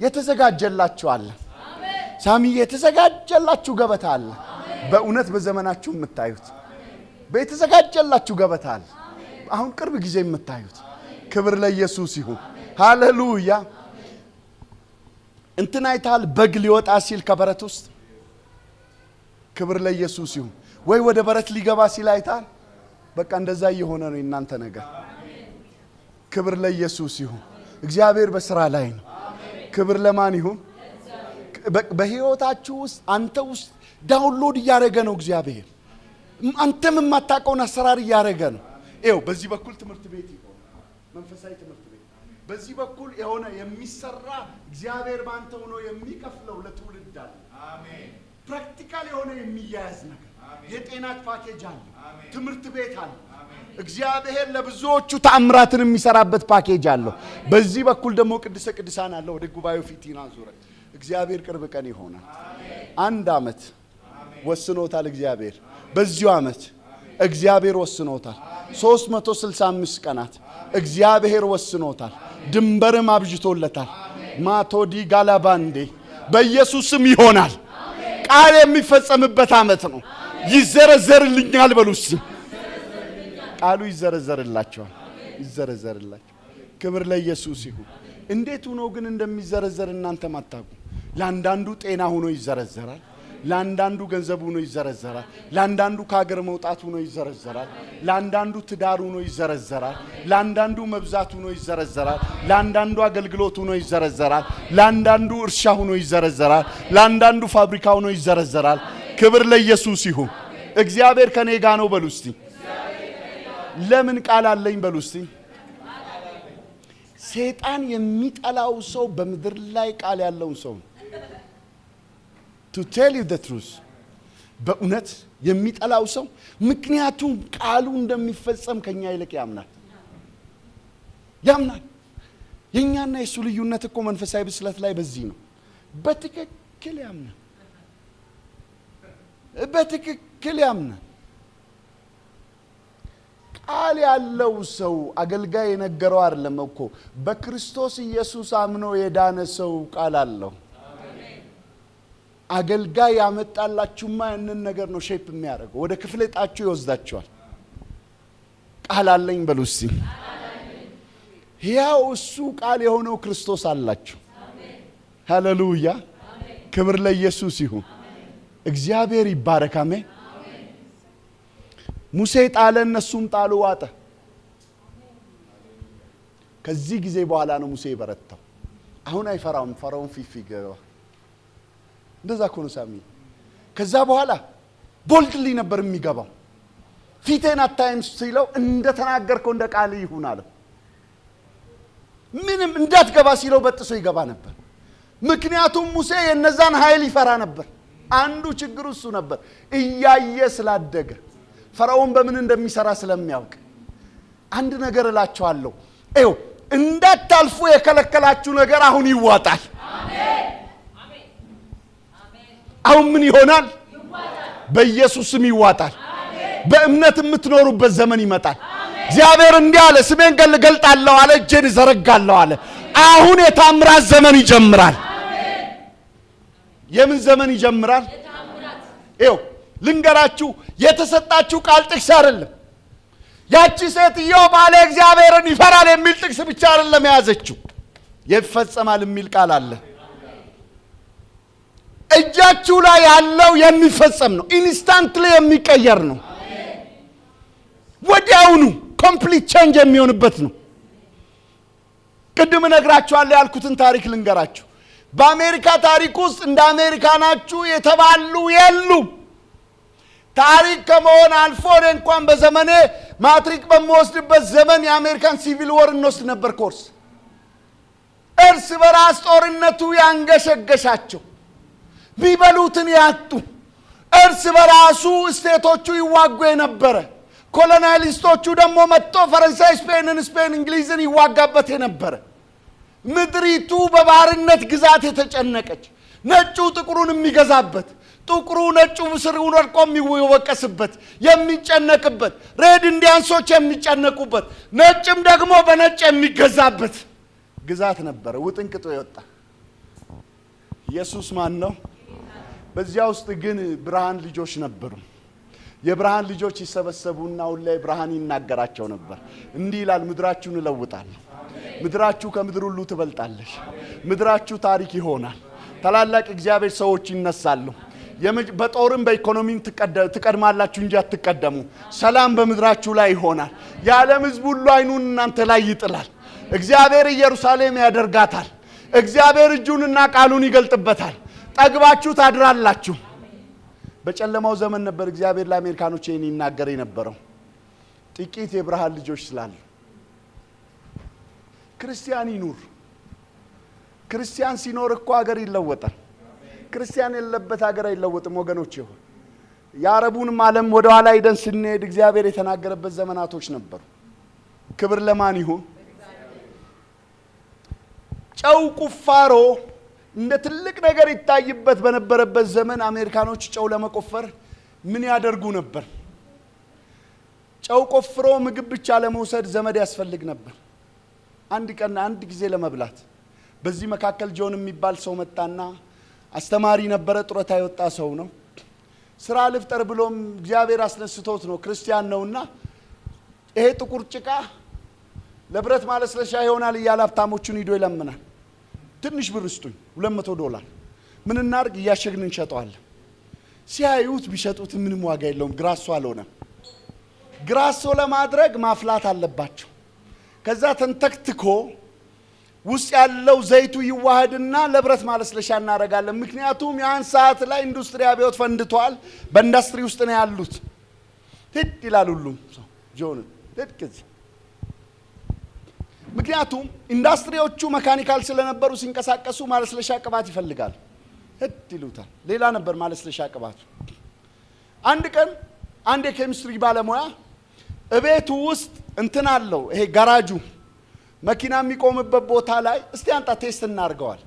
የተዘጋጀላችሁ አለ። ሳሚ የተዘጋጀላችሁ ገበታ አለ። በእውነት በዘመናችሁ የምታዩት በተዘጋጀላችሁ ገበታ አለ። አሁን ቅርብ ጊዜ የምታዩት ክብር ለኢየሱስ ይሁን። ሃሌሉያ። እንትና አይታል በግ ሊወጣ ሲል ከበረት ውስጥ ክብር ለኢየሱስ ይሁን። ወይ ወደ በረት ሊገባ ሲል አይታል። በቃ እንደዛ እየሆነ ነው እናንተ ነገር። ክብር ለኢየሱስ ይሁን። እግዚአብሔር በስራ ላይ ነው። ክብር ለማን ይሁን? በህይወታችሁ ውስጥ አንተ ውስጥ ዳውንሎድ እያደረገ ነው እግዚአብሔር። አንተም የማታውቀውን አሰራር እያደረገ ነው። ይኸው በዚህ በኩል ትምህርት ቤት ይሆን መንፈሳዊ ትምህርት ቤት፣ በዚህ በኩል የሆነ የሚሰራ እግዚአብሔር ባንተ ሆኖ የሚከፍለው ለትውልድ አለ። አሜን። ፕራክቲካል የሆነ የሚያያዝ ነገር የጤና ፓኬጅ አለ፣ ትምህርት ቤት አለ። እግዚአብሔር ለብዙዎቹ ተአምራትን የሚሰራበት ፓኬጅ አለው። በዚህ በኩል ደግሞ ቅድስተ ቅዱሳን አለ። ወደ ጉባኤው ፊትና ዙረ እግዚአብሔር ቅርብ ቀን ይሆናል። አንድ አመት ወስኖታል እግዚአብሔር። በዚሁ አመት እግዚአብሔር ወስኖታል። 365 ቀናት እግዚአብሔር ወስኖታል። ድንበርም አብጅቶለታል። ማቶዲ ጋላባንዴ በኢየሱስም ይሆናል። ቃል የሚፈጸምበት አመት ነው። ይዘረዘርልኛል በሉስ። ቃሉ ይዘረዘርላችኋል። ይዘረዘርላችሁ። ክብር ለኢየሱስ ይሁን። እንዴት ሆኖ ግን እንደሚዘረዘር እናንተ ማታውቁ። ለአንዳንዱ ጤና ሆኖ ይዘረዘራል። ለአንዳንዱ ገንዘብ ሆኖ ይዘረዘራል። ለአንዳንዱ ከሀገር መውጣት ሆኖ ይዘረዘራል። ለአንዳንዱ ትዳር ሆኖ ይዘረዘራል። ለአንዳንዱ መብዛት ሆኖ ይዘረዘራል። ለአንዳንዱ አገልግሎት ሆኖ ይዘረዘራል። ለአንዳንዱ እርሻ ሆኖ ይዘረዘራል። ለአንዳንዱ ፋብሪካ ሆኖ ይዘረዘራል። ክብር ለኢየሱስ ይሁን። እግዚአብሔር ከኔ ጋር ነው በሉ እስቲ። ለምን ቃል አለኝ በሉ እስቲ። ሰይጣን የሚጠላው ሰው በምድር ላይ ቃል ያለው ሰው to tell you the truth በእውነት የሚጠላው ሰው ምክንያቱም ቃሉ እንደሚፈጸም ከኛ ይልቅ ያምናል። የኛና የሱ ልዩነት እኮ መንፈሳዊ ብስለት ላይ በዚህ ነው። በትክክል ያምናል። ቃል ያለው ሰው አገልጋይ የነገረው አይደለም እኮ በክርስቶስ ኢየሱስ አምኖ የዳነ ሰው ቃል አለው። አገልጋይ ያመጣላችሁማ ያንን ነገር ነው ሼፕ የሚያደርገው፣ ወደ ክፍለ ጣችሁ ይወስዳችኋል። ቃል አለኝ በሉ እስቲ። ያው እሱ ቃል የሆነው ክርስቶስ አላችሁ። ሃሌሉያ። ክብር ለኢየሱስ ይሁን። እግዚአብሔር ይባረክ። አሜን። ሙሴ ጣለ፣ እነሱም ጣሉ፣ ዋጠ። ከዚህ ጊዜ በኋላ ነው ሙሴ በረታው። አሁን አይፈራውም። ፈራውን ፊፊ ገባ። እንደዛ እኮ ነው ሳሚ። ከዛ በኋላ ቦልድሊ ነበር የሚገባው። ፊቴን አታይም ሲለው እንደተናገርከው እንደ ቃል ይሁን አለ። ምንም እንዳትገባ ሲለው በጥሶ ይገባ ነበር። ምክንያቱም ሙሴ የነዛን ኃይል ይፈራ ነበር። አንዱ ችግሩ እሱ ነበር። እያየ ስላደገ ፈራውን በምን እንደሚሰራ ስለሚያውቅ። አንድ ነገር እላችኋለሁ፣ ኤው እንዳታልፉ የከለከላችሁ ነገር አሁን ይዋጣል። አሁን ምን ይሆናል? በኢየሱስም ይዋጣል። በእምነት የምትኖሩበት ዘመን ይመጣል። እግዚአብሔር እንዲህ አለ፣ ስሜን ገልጣለሁ አለ፣ እጄን ዘረጋለሁ አለ። አሁን የታምራት ዘመን ይጀምራል። የምን ዘመን ይጀምራል? ይኸው ልንገራችሁ፣ የተሰጣችሁ ቃል ጥቅስ አይደለም። ያቺ ሴትዮ ባለ እግዚአብሔርን ይፈራል የሚል ጥቅስ ብቻ አይደለም የያዘችው፣ ይፈጸማል የሚል ቃል አለ። እጃችሁ ላይ ያለው የሚፈጸም ነው። ኢንስታንትሊ የሚቀየር ነው። ወዲያውኑ ኮምፕሊት ቼንጅ የሚሆንበት ነው። ቅድም እነግራችኋለሁ ያልኩትን ታሪክ ልንገራችሁ። በአሜሪካ ታሪክ ውስጥ እንደ አሜሪካናችሁ የተባሉ የሉም። ታሪክ ከመሆን አልፎ እንኳን በዘመኔ ማትሪክ በመወስድበት ዘመን የአሜሪካን ሲቪል ወር እንወስድ ነበር ኮርስ። እርስ በራስ ጦርነቱ ያንገሸገሻቸው፣ ቢበሉትን ያጡ፣ እርስ በራሱ ስቴቶቹ ይዋጉ የነበረ፣ ኮሎናሊስቶቹ ደግሞ መጥቶ ፈረንሳይ ስፔን እንግሊዝን ይዋጋበት የነበረ፣ ምድሪቱ በባርነት ግዛት የተጨነቀች፣ ነጩ ጥቁሩን የሚገዛበት፣ ጥቁሩ ነጩ ምስሩን ወርቆ የሚወቀስበት የሚጨነቅበት፣ ሬድ ኢንዲያንሶች የሚጨነቁበት፣ ነጭም ደግሞ በነጭ የሚገዛበት ግዛት ነበረ። ውጥንቅጦ ይወጣ። ኢየሱስ ማን ነው? በዚያ ውስጥ ግን ብርሃን ልጆች ነበሩ። የብርሃን ልጆች ይሰበሰቡና ሁሌ ብርሃን ይናገራቸው ነበር። እንዲህ ይላል፣ ምድራችሁን እለውጣለሁ። ምድራችሁ ከምድር ሁሉ ትበልጣለች። ምድራችሁ ታሪክ ይሆናል። ታላላቅ እግዚአብሔር ሰዎች ይነሳሉ። በጦርም በኢኮኖሚም ትቀድማላችሁ እንጂ አትቀደሙ። ሰላም በምድራችሁ ላይ ይሆናል። የዓለም ሕዝብ ሁሉ አይኑን እናንተ ላይ ይጥላል። እግዚአብሔር ኢየሩሳሌም ያደርጋታል። እግዚአብሔር እጁንና ቃሉን ይገልጥበታል። ጠግባችሁ ታድራላችሁ። በጨለማው ዘመን ነበር እግዚአብሔር ለአሜሪካኖች ይህን ይናገር የነበረው። ጥቂት የብርሃን ልጆች ስላሉ ክርስቲያን ይኑር። ክርስቲያን ሲኖር እኮ ሀገር ይለወጣል። ክርስቲያን የሌለበት ሀገር አይለወጥም ወገኖች። ይሁን የአረቡንም ዓለም ወደ ኋላ ሄደን ስንሄድ እግዚአብሔር የተናገረበት ዘመናቶች ነበሩ። ክብር ለማን ይሁን? ጨው ቁፋሮ እንደ ትልቅ ነገር ይታይበት በነበረበት ዘመን አሜሪካኖች ጨው ለመቆፈር ምን ያደርጉ ነበር? ጨው ቆፍሮ ምግብ ብቻ ለመውሰድ ዘመድ ያስፈልግ ነበር። አንድ ቀን አንድ ጊዜ ለመብላት። በዚህ መካከል ጆን የሚባል ሰው መጣና አስተማሪ ነበረ፣ ጡረታ የወጣ ሰው ነው። ስራ ልፍጠር ብሎም እግዚአብሔር አስነስቶት ነው፣ ክርስቲያን ነውና ይሄ ጥቁር ጭቃ ለብረት ማለስለሻ ይሆናል እያለ ሀብታሞቹን ሂዶ ይለምናል። ትንሽ ብር ስጡኝ $200 ምን እናርግ? እያሸግን እንሸጠዋለን። ሲያዩት ቢሸጡት ምንም ዋጋ የለውም፣ ግራሶ አልሆነም። ግራሶ ለማድረግ ማፍላት አለባቸው። ከዛ ተንተክትኮ ውስጥ ያለው ዘይቱ ይዋሃድና ለብረት ማለስለሻ እናደርጋለን። ምክንያቱም ያን ሰዓት ላይ ኢንዱስትሪ አብዮት ፈንድቷል። በኢንዱስትሪ ውስጥ ነው ያሉት። ሂድ ይላል ሁሉም ሰው ጆን ሂድ ከዚህ። ምክንያቱም ኢንዱስትሪዎቹ መካኒካል ስለነበሩ ሲንቀሳቀሱ ማለስለሻ ቅባት ይፈልጋል። ሂድ ይሉታል። ሌላ ነበር ማለስለሻ ቅባቱ። አንድ ቀን አንድ የኬሚስትሪ ባለሙያ እቤቱ ውስጥ እንትን አለው፣ ይሄ ጋራጁ መኪና የሚቆምበት ቦታ ላይ እስቲ አንጣ ቴስት እናርገዋል፣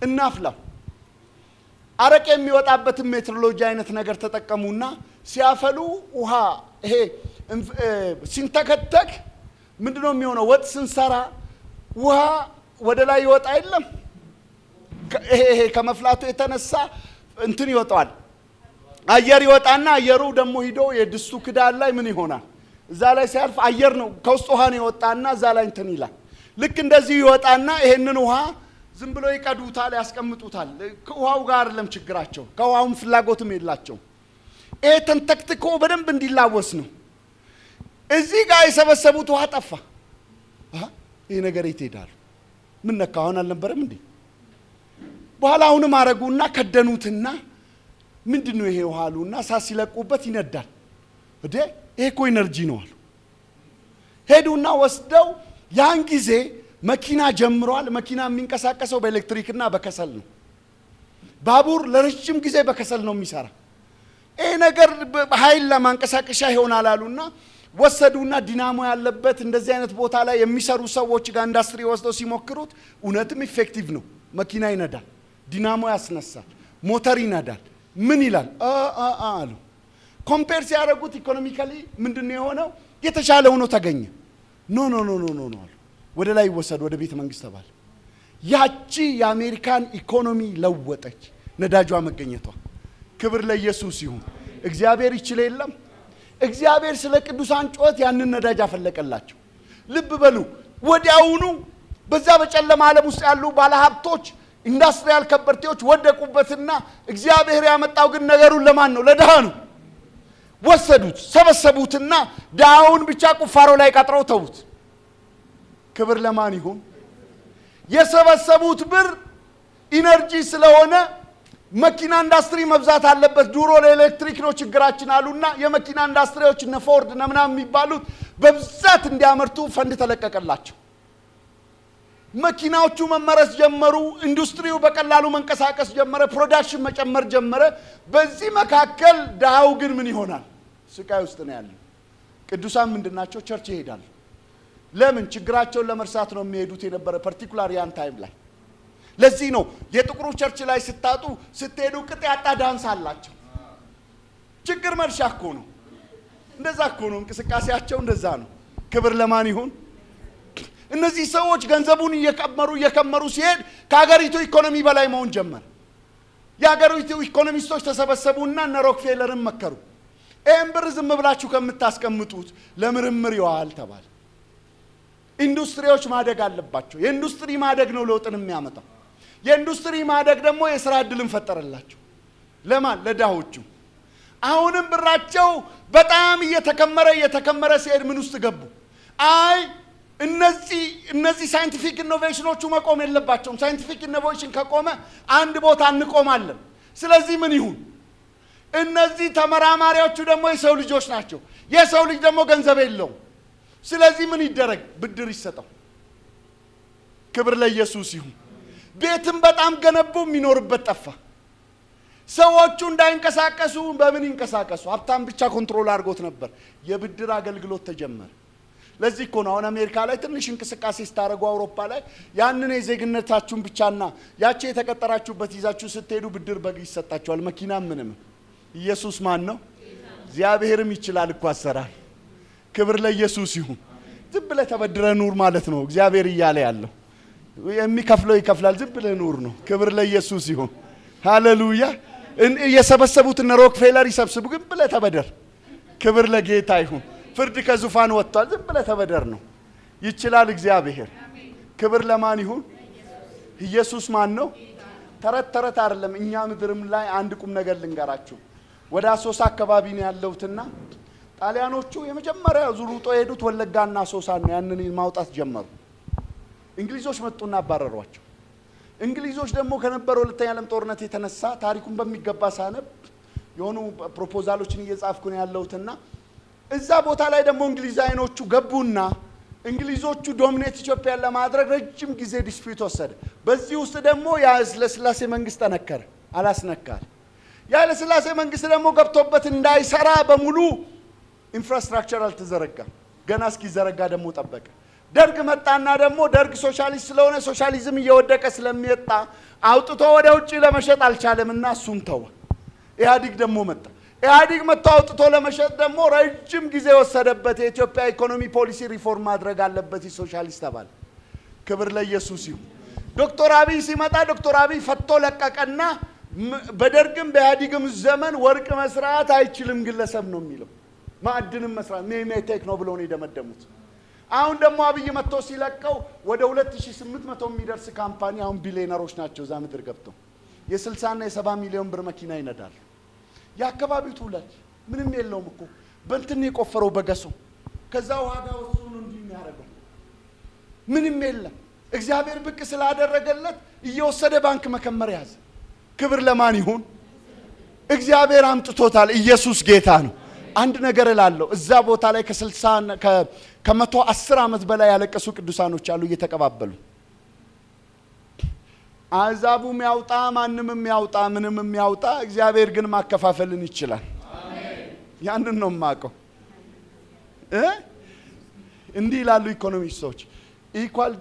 እናፍላው። አረቄ የሚወጣበትን ሜትሮሎጂ አይነት ነገር ተጠቀሙና ሲያፈሉ ውሃ ይሄ ሲንተከተክ ምንድነው የሚሆነው? ወጥ ስንሰራ ውሃ ወደ ላይ ይወጣ የለም? ይሄ ከመፍላቱ የተነሳ እንትን ይወጣል፣ አየር ይወጣና አየሩ ደግሞ ሂዶ የድስቱ ክዳን ላይ ምን ይሆናል? እዛ ላይ ሲያልፍ አየር ነው ከውስጥ ውሃ ነው ይወጣና እዛ ላይ እንትን ይላል። ልክ እንደዚህ ይወጣና ይሄንን ውሃ ዝም ብሎ ይቀዱታል፣ ያስቀምጡታል። ከውሃው ጋር አይደለም ችግራቸው፣ ከውሃውም ፍላጎትም የላቸው። ይሄ ተንተክትኮ በደንብ እንዲላወስ ነው። እዚህ ጋር የሰበሰቡት ውሃ ጠፋ። ይሄ ነገር የት ሄዳሉ? ምን ነካ? አሁን አልነበረም እንዴ? በኋላ አሁንም አረጉና ከደኑትና ምንድነው ይሄ ውሃ አሉና ሳሲለቁበት ይነዳል። እዴ ይሄ እኮ ኢነርጂ ነው አሉ። ሄዱና ወስደው ያን ጊዜ መኪና ጀምሯል። መኪና የሚንቀሳቀሰው በኤሌክትሪክና በከሰል ነው። ባቡር ለረጅም ጊዜ በከሰል ነው የሚሰራ። ይሄ ነገር ኃይል ለማንቀሳቀሻ ይሆናል አሉና ወሰዱና ዲናሞ ያለበት እንደዚህ አይነት ቦታ ላይ የሚሰሩ ሰዎች ጋር ኢንዱስትሪ ወስደው ሲሞክሩት እውነትም ኢፌክቲቭ ነው። መኪና ይነዳል፣ ዲናሞ ያስነሳል፣ ሞተር ይነዳል። ምን ይላል አሉ። ኮምፔር ሲያደርጉት ኢኮኖሚካሊ ምንድነው የሆነው? የተሻለ ሆኖ ተገኘ። ኖ አሉ። ወደ ላይ ይወሰድ፣ ወደ ቤተ መንግስት ተባለ። ያቺ የአሜሪካን ኢኮኖሚ ለወጠች፣ ነዳጇ መገኘቷ። ክብር ለኢየሱስ ይሁን። እግዚአብሔር ይችል የለም? እግዚአብሔር ስለ ቅዱሳን ጩኸት ያንን ነዳጅ አፈለቀላቸው። ልብ በሉ፣ ወዲያውኑ በዛ በጨለማ ዓለም ውስጥ ያሉ ባለሀብቶች ኢንዱስትሪያል ከበርቴዎች ወደቁበትና እግዚአብሔር ያመጣው ግን ነገሩን ለማን ነው? ለድሃ ነው። ወሰዱት፣ ሰበሰቡትና ድሃውን ብቻ ቁፋሮ ላይ ቀጥረው ተዉት። ክብር ለማን ይሁን? የሰበሰቡት ብር ኢነርጂ ስለሆነ መኪና ኢንዱስትሪ መብዛት አለበት። ድሮ ለኤሌክትሪክ ነው ችግራችን አሉና የመኪና ኢንዱስትሪዎች እነ ፎርድ እና ምናምን የሚባሉት በብዛት እንዲያመርቱ ፈንድ ተለቀቀላቸው። መኪናዎቹ መመረስ ጀመሩ። ኢንዱስትሪው በቀላሉ መንቀሳቀስ ጀመረ። ፕሮዳክሽን መጨመር ጀመረ። በዚህ መካከል ድሃው ግን ምን ይሆናል? ስቃይ ውስጥ ነው ያለው። ቅዱሳን ምንድናቸው? ቸርች ይሄዳሉ። ለምን? ችግራቸውን ለመርሳት ነው የሚሄዱት የነበረ ፓርቲኩላር ያን ታይም ላይ። ለዚህ ነው የጥቁሩ ቸርች ላይ ስታጡ ስትሄዱ ቅጥ ያጣ ዳንስ አላቸው። ችግር መርሻ እኮ ነው። እንደዛ እኮ ነው እንቅስቃሴያቸው፣ እንደዛ ነው። ክብር ለማን ይሁን? እነዚህ ሰዎች ገንዘቡን እየከመሩ ሲሄድ ከሀገሪቱ ኢኮኖሚ በላይ መሆን ጀመረ። የሀገሪቱ ኢኮኖሚስቶች ተሰበሰቡና እነ ሮክፌለርን መከሩ። ይህን ብር ዝም ብላችሁ ከምታስቀምጡት ለምርምር ይዋል ተባለ። ኢንዱስትሪዎች ማደግ አለባቸው። የኢንዱስትሪ ማደግ ነው ለውጥን የሚያመጣው። የኢንዱስትሪ ማደግ ደግሞ የሥራ ዕድልን ፈጠረላቸው። ለማን? ለዳሆቹ። አሁንም ብራቸው በጣም እየተከመረ ሲሄድ ምን ውስጥ ገቡ? አይ እነዚህ ሳይንቲፊክ ኢኖቬሽኖቹ መቆም የለባቸውም። ሳይንቲፊክ ኢኖቬሽን ከቆመ አንድ ቦታ እንቆማለን። ስለዚህ ምን ይሁን? እነዚህ ተመራማሪዎቹ ደግሞ የሰው ልጆች ናቸው። የሰው ልጅ ደግሞ ገንዘብ የለውም። ስለዚህ ምን ይደረግ? ብድር ይሰጠው። ክብር ለኢየሱስ ይሁን። ቤትም በጣም ገነቡ፣ የሚኖርበት ጠፋ። ሰዎቹ እንዳይንቀሳቀሱ በምን ይንቀሳቀሱ? ሀብታም ብቻ ኮንትሮል አድርጎት ነበር። የብድር አገልግሎት ተጀመረ። ለዚህ እኮ ነው አሁን አሜሪካ ላይ ትንሽ እንቅስቃሴ ስታደርጉ አውሮፓ ላይ ያንን የዜግነታችሁን ብቻና ያቺ የተቀጠራችሁበት ይዛችሁ ስትሄዱ ብድር በግ ይሰጣችኋል። መኪና ምንም። ኢየሱስ ማን ነው? እግዚአብሔርም ይችላል እኮ አሰራር። ክብር ለኢየሱስ ይሁን። ዝም ብለህ ተበድረ ኑር ማለት ነው እግዚአብሔር እያለ ያለው። የሚከፍለው ይከፍላል፣ ዝም ብለህ ኑር ነው። ክብር ለኢየሱስ ይሁን። ሃሌሉያ። የሰበሰቡት እነ ሮክፌለር ይሰብስቡ፣ ግን ብለህ ተበደር። ክብር ለጌታ ይሁን። ፍርድ ከዙፋን ወጥቷል፣ ዝም ብለህ ተበደር ነው። ይችላል እግዚአብሔር። ክብር ለማን ይሁን? ኢየሱስ ማን ነው? ተረት አይደለም። እኛ ምድርም ላይ አንድ ቁም ነገር ልንገራችሁ። ወደ አሶሳ አካባቢ ነው ያለውትና ጣሊያኖቹ የመጀመሪያ ዙሩጦ የሄዱት ወለጋና አሶሳ ነው። ያንን ማውጣት ጀመሩ። እንግሊዞች መጡና አባረሯቸው። እንግሊዞች ደግሞ ከነበረው ሁለተኛ ዓለም ጦርነት የተነሳ ታሪኩን በሚገባ ሳነብ የሆኑ ፕሮፖዛሎችን እየጻፍኩ ነው ያለውትና እዛ ቦታ ላይ ደግሞ እንግሊዛውያኖቹ ገቡና እንግሊዞቹ ዶሚኔት ኢትዮጵያን ለማድረግ ረጅም ጊዜ ዲስፒዩት ወሰደ። በዚህ ውስጥ ደግሞ የኃይለሥላሴ መንግስት ተነከረ፣ አላስነካል። የኃይለሥላሴ መንግስት ደግሞ ገብቶበት እንዳይሰራ በሙሉ ኢንፍራስትራክቸር አልተዘረጋም። ገና እስኪዘረጋ ደግሞ ጠበቀ። ደርግ መጣና ደግሞ ደርግ ሶሻሊስት ስለሆነ ሶሻሊዝም እየወደቀ ስለሚወጣ አውጥቶ ወደ ውጪ ለመሸጥ አልቻለምና እሱም ተወ። ኢህአዲግ ደግሞ መጣ። ኢህአዲግ መጥቶ አውጥቶ ለመሸጥ ደግሞ ረጅም ጊዜ ወሰደበት። የኢትዮጵያ ኢኮኖሚ ፖሊሲ ሪፎርም ማድረግ አለበት ሶሻሊስት ተባለ። ክብር ለኢየሱስ ይሁን። ዶክተር አብይ ሲመጣ ዶክተር አብይ ፈቶ ለቀቀና በደርግም በኢህአዲግም ዘመን ወርቅ መስራት አይችልም ግለሰብ ነው የሚለው፣ ማዕድንም መስራት ሜቴክ ነው ብለው ነው የደመደሙት። አሁን ደግሞ አብይ መጥቶ ሲለቀው ወደ 2800 የሚደርስ ካምፓኒ አሁን ቢሊዮነሮች ናቸው እዛ ምድር ገብተው የ60 እና የ70 ሚሊዮን ብር መኪና ይነዳል። የአካባቢው ትውልድ ምንም የለውም እኮ በእንትን የቆፈረው በገሶ ከዛ ውሃ ጋር ወስዶ ነው እንዲህ የሚያደርገው። ምንም የለም። እግዚአብሔር ብቅ ስላደረገለት እየወሰደ ባንክ መከመር ያዘ። ክብር ለማን ይሁን? እግዚአብሔር አምጥቶታል። ኢየሱስ ጌታ ነው። አንድ ነገር እላለሁ፣ እዛ ቦታ ላይ ከ110 ዓመት በላይ ያለቀሱ ቅዱሳኖች አሉ እየተቀባበሉ። አሕዛቡም ያውጣ ማንም የሚያውጣ ምንም የሚያውጣ እግዚአብሔር ግን ማከፋፈልን ይችላል። ያንን ነው የማውቀው። እንዲህ ይላሉ ኢኮኖሚስቶች፣ ኢኳል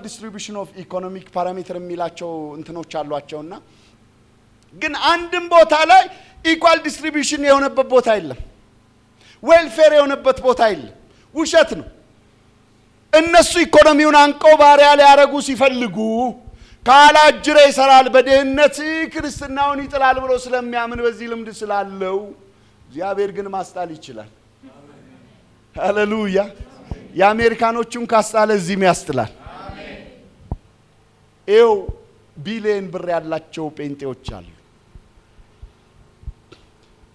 ዲስትሪቢዩሽን ኦፍ ኢኮኖሚክ ፓራሜትር የሚላቸው እንትኖች አሏቸውና ግን አንድም ቦታ ላይ ኢኳል ዲስትሪቢዩሽን የሆነበት ቦታ የለም። ዌልፌር የሆነበት ቦታ የለም። ውሸት ነው። እነሱ ኢኮኖሚውን አንቀው ባሪያ ሊያረጉ ሲፈልጉ ካላጅሬ ይሰራል በድህነት ክርስትናውን ይጥላል ብሎ ስለሚያምን በዚህ ልምድ ስላለው እግዚአብሔር ግን ማስጣል ይችላል። ሃሌሉያ። የአሜሪካኖቹን ካስጣለ እዚህም ያስጥላል። ይኸው ቢሊየን ብር ያላቸው ጴንጤዎች አሉ።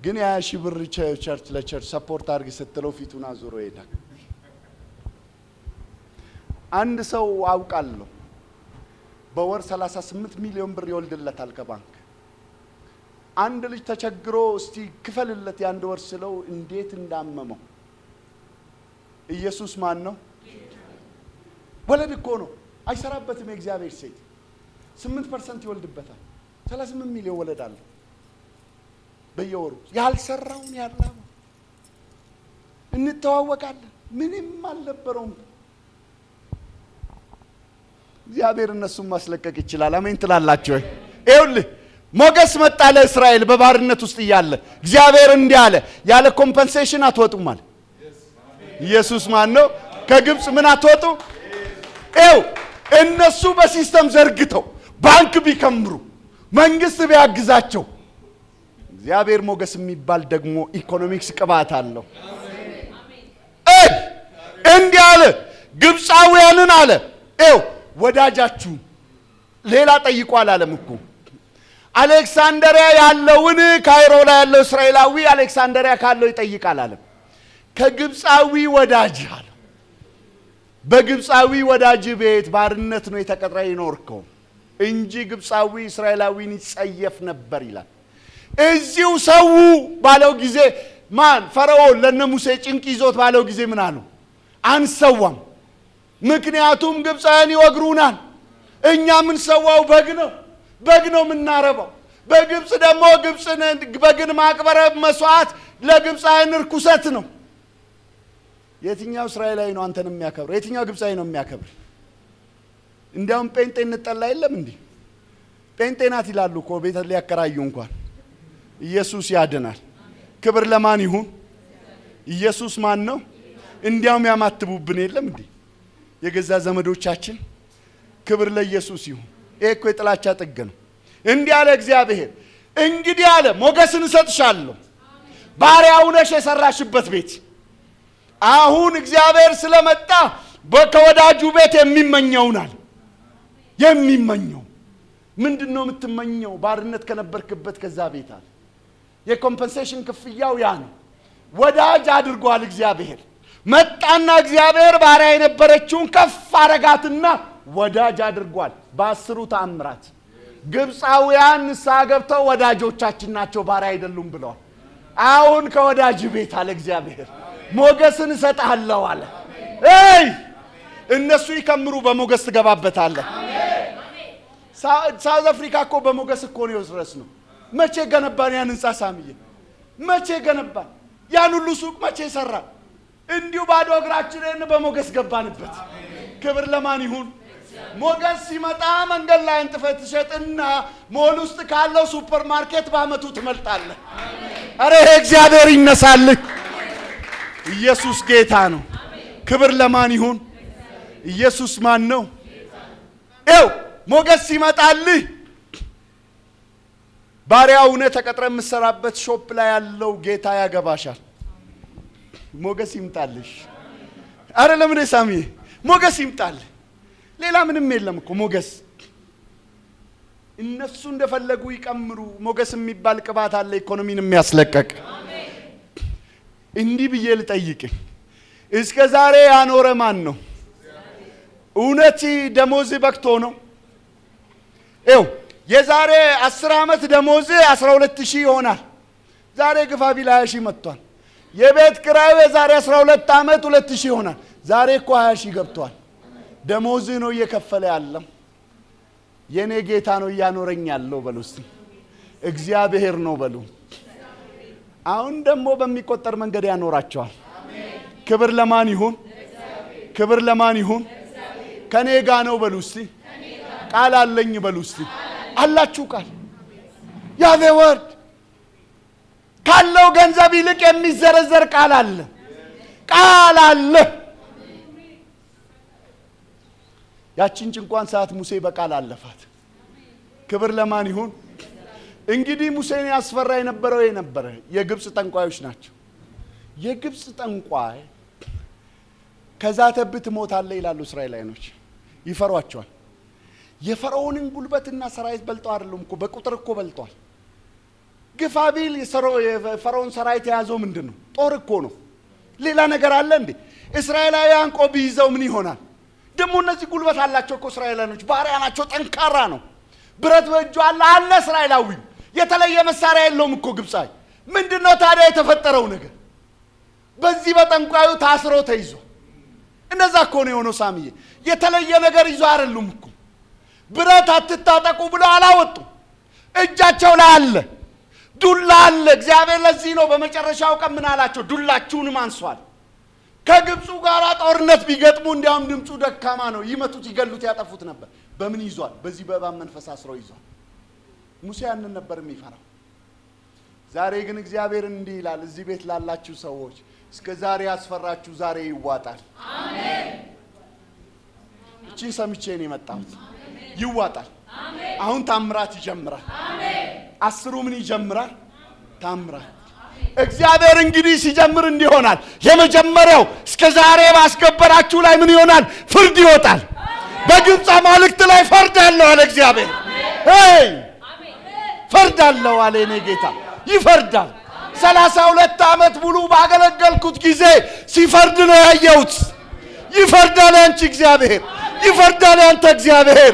ግን ያ1000 ብር ቸርች ለቸርች ሰፖርት አድርግ ስትለው ፊቱን አዙሮ ይሄዳል። አንድ ሰው አውቃለሁ በወር 38 ሚሊዮን ብር ይወልድለታል ከባንክ። አንድ ልጅ ተቸግሮ እስቲ ክፈልለት የአንድ ወር ስለው እንዴት እንዳመመው። ኢየሱስ ማን ነው? ወለድ እኮ ነው፣ አይሰራበትም። የእግዚአብሔር ሴት 8% ይወልድበታል። 38 ሚሊዮን ወለድ አለ በየወሩ። ያልሰራውን ያላው እንተዋወቃለን። ምንም አልነበረውም። እግዚአብሔር እነሱን ማስለቀቅ ይችላል። አሜን ትላላችሁ ወይ? ይኸውልህ ሞገስ መጣ ለእስራኤል በባርነት ውስጥ እያለ እግዚአብሔር እንዲህ አለ፣ ያለ ኮምፐንሴሽን አትወጡም አለ። ኢየሱስ ማን ነው? ከግብጽ ምን አትወጡ? ይኸው እነሱ በሲስተም ዘርግተው ባንክ ቢከምሩ መንግስት ቢያግዛቸው። እግዚአብሔር ሞገስ የሚባል ደግሞ ኢኮኖሚክስ ቅባት አለው። እንዲህ አለ ግብፃውያንን አለ ወዳጃችሁ ሌላ ጠይቋል አለም እኮ አሌክሳንድሪያ ያለውን ካይሮ ላይ ያለው እስራኤላዊ አሌክሳንድሪያ ካለው ይጠይቃል አለም ከግብፃዊ ወዳጅ አለ በግብፃዊ ወዳጅ ቤት ባርነት ነው የተቀጥረ ይኖርከው እንጂ ግብፃዊ እስራኤላዊን ይጸየፍ ነበር ይላል። እዚው ሰው ባለው ጊዜ ማን ፈርዖን ለነሙሴ ጭንቅ ይዞት ባለው ጊዜ ምን አሉ? አንሰዋም፣ ምክንያቱም ግብፃውያን ይወግሩናል። እኛ ምን ሰዋው በግ ነው ምናረባው። በግብፅ ደግሞ ግብፅን በግን ማቅበር መስዋዕት ለግብፃውያን ርኩሰት ነው። የትኛው እስራኤላዊ ነው አንተን የሚያከብር? የትኛው ግብፃዊ ነው የሚያከብር? እንዲያውም ጴንጤ እንጠላ የለም እንዴ? ጴንጤ ናት ይላሉ እኮ ቤት ሊያከራዩ እንኳን። ኢየሱስ ያድናል። ክብር ለማን ይሁን? ኢየሱስ ማን ነው? እንዲያውም ያማትቡብን የለም እንዴ የገዛ ዘመዶቻችን። ክብር ለኢየሱስ ይሁን። ይሄ እኮ የጥላቻ ጥግ ነው። እንዲህ አለ እግዚአብሔር፣ እንግዲህ አለ ሞገስን እሰጥሻለሁ ባሪያው ነሽ የሰራሽበት ቤት። አሁን እግዚአብሔር ስለመጣ ከወዳጁ ቤት የሚመኘውናል። የሚመኘው ምንድነው? የምትመኘው ባርነት ከነበርክበት ከዛ ቤት አለ። የኮምፐንሴሽን ክፍያው ያ ነው። ወዳጅ አድርጓል እግዚአብሔር። መጣና እግዚአብሔር ባሪያ የነበረችውን ከፍ አረጋትና ወዳጅ አድርጓል። በአስሩ ተአምራት ግብፃውያን ንስሐ ገብተው ወዳጆቻችን ናቸው ባሪያ አይደሉም ብለዋል። አሁን ከወዳጅ ቤት አለ እግዚአብሔር ሞገስን እሰጥሃለሁ አለ። እነሱ ይከምሩ በሞገስ ትገባበታለህ። ሳውዝ አፍሪካ እኮ በሞገስ እኮ ነው የወረስነው። መቼ ገነባን ያን ህንጻ ሳምዬ? መቼ ገነባን ያን ሁሉ ሱቅ? መቼ ሰራን? እንዲሁ ባዶ እግራችንን በሞገስ ገባንበት። ክብር ለማን ይሁን? ሞገስ ሲመጣ መንገድ ላይ አንጥፈህ ትሸጥና ሞል ውስጥ ካለው ሱፐር ማርኬት በአመቱ ትመልጣለህ። አረ እግዚአብሔር ይነሳልህ። ኢየሱስ ጌታ ነው። ክብር ለማን ይሁን? ኢየሱስ ማን ነው? ሞገስ ሲመጣልህ ባሪያው ነህ ተቀጥረ የምትሰራበት ሾፕ ላይ ያለው ጌታ ያገባሻል። ሞገስ ይምጣልሽ። አረ ለምን ሳሚ ሞገስ ይምጣልህ። ሌላ ምንም የለም እኮ ሞገስ። እነሱ እንደፈለጉ ይቀምሩ። ሞገስ የሚባል ቅባት አለ ኢኮኖሚን የሚያስለቀቅ። እንዲህ ብዬ ልጠይቅ፣ እስከ ዛሬ ያኖረ ማን ነው? እውነት ደሞዝ በቅቶ ነው? የዛሬ 10 ዓመት ደሞዝ 12000 ይሆናል። ዛሬ ግፋ ቢል 20000 መጥቷል። የቤት ኪራዩ የዛሬ 12 ዓመት 2000 ይሆናል። ዛሬ እኮ 20000 ገብቷል። ደሞዝ ነው እየከፈለ ያለው። የኔ ጌታ ነው እያኖረኝ ያለው በሉ እስቲ። እግዚአብሔር ነው በሉ። አሁን ደግሞ በሚቆጠር መንገድ ያኖራቸዋል። ክብር ለማን ይሁን? ክብር ለማን ይሁን? ከኔ ጋር ነው በሉ እስቲ። ቃል አለኝ በሉ እስቲ። አላችሁ ቃል ያለ ወርድ ካለው ገንዘብ ይልቅ የሚዘረዘር ቃል አለ። ቃል አለ። ያቺን ጭንቋን ሰዓት ሙሴ በቃል አለፋት። ክብር ለማን ይሁን? እንግዲህ ሙሴን ያስፈራ የነበረው የነበረ የግብጽ ጠንቋዮች ናቸው። የግብጽ ጠንቋይ ከዛተብህ ትሞታለህ ይላሉ እስራኤላውያኖች። ይፈሯቸዋል። የፈርዖንን ጉልበትና ሰራዊት በልጠው አይደለም እኮ በቁጥር እኮ በልጧል። ግፋቢል የፈርዖን ሰራዊት የያዘው ምንድነው? ጦር እኮ ነው። ሌላ ነገር አለ እንዴ? እስራኤላውያን ቆብ ይዘው ምን ይሆናል? ደግሞ እነዚህ ጉልበት አላቸው እኮ እስራኤላውያኖች። ባሪያ ናቸው። ጠንካራ ነው። ብረት በእጁ አለ እስራኤላዊ። የተለየ መሳሪያ የለውም እኮ ግብፃዊ። ምንድነው ታዲያ የተፈጠረው ነገር? በዚህ በጠንቋዩ ታስሮ ተይዞ እንደዛ እኮ ነው የሆነው። ሳሚዬ የተለየ ነገር ይዞ አይደሉም እኮ ብረት አትታጠቁ ብለው አላወጡ። እጃቸው ላይ አለ ዱላ አለ። እግዚአብሔር ለዚህ ነው በመጨረሻው ቀን ምን አላቸው? ዱላችሁንም አንሷል። ከግብፁ ጋር ጦርነት ቢገጥሙ እንዲያውም ድምፁ ደካማ ነው። ይመቱት፣ ይገሉት፣ ያጠፉት ነበር። በምን ይዟል? በዚህ በእባብ መንፈስ አስሮ ይዟል። ሙሴ ያንን ነበር የሚፈራው። ዛሬ ግን እግዚአብሔር እንዲህ ይላል፣ እዚህ ቤት ላላችሁ ሰዎች እስከ ዛሬ ያስፈራችሁ ዛሬ ይዋጣል። አሜን። እቺን ሰምቼ ነው የመጣሁት። ይዋጣል። አሜን። አሁን ታምራት ይጀምራል። አስሩ ምን ይጀምራል? ታምራት። እግዚአብሔር እንግዲህ ሲጀምር እንዲሆናል። የመጀመሪያው እስከ ዛሬ ባስከበራችሁ ላይ ምን ይሆናል? ፍርድ ይወጣል። በግብፅ አማልክት ላይ ፈርድ አለው አለ እግዚአብሔር። ፈርድ አለው አለ የኔ ጌታ። ይፈርዳል። 32 ዓመት ሙሉ ባገለገልኩት ጊዜ ሲፈርድ ነው ያየሁት። ይፈርዳል አንቺ እግዚአብሔር፣ ይፈርዳል አንተ እግዚአብሔር።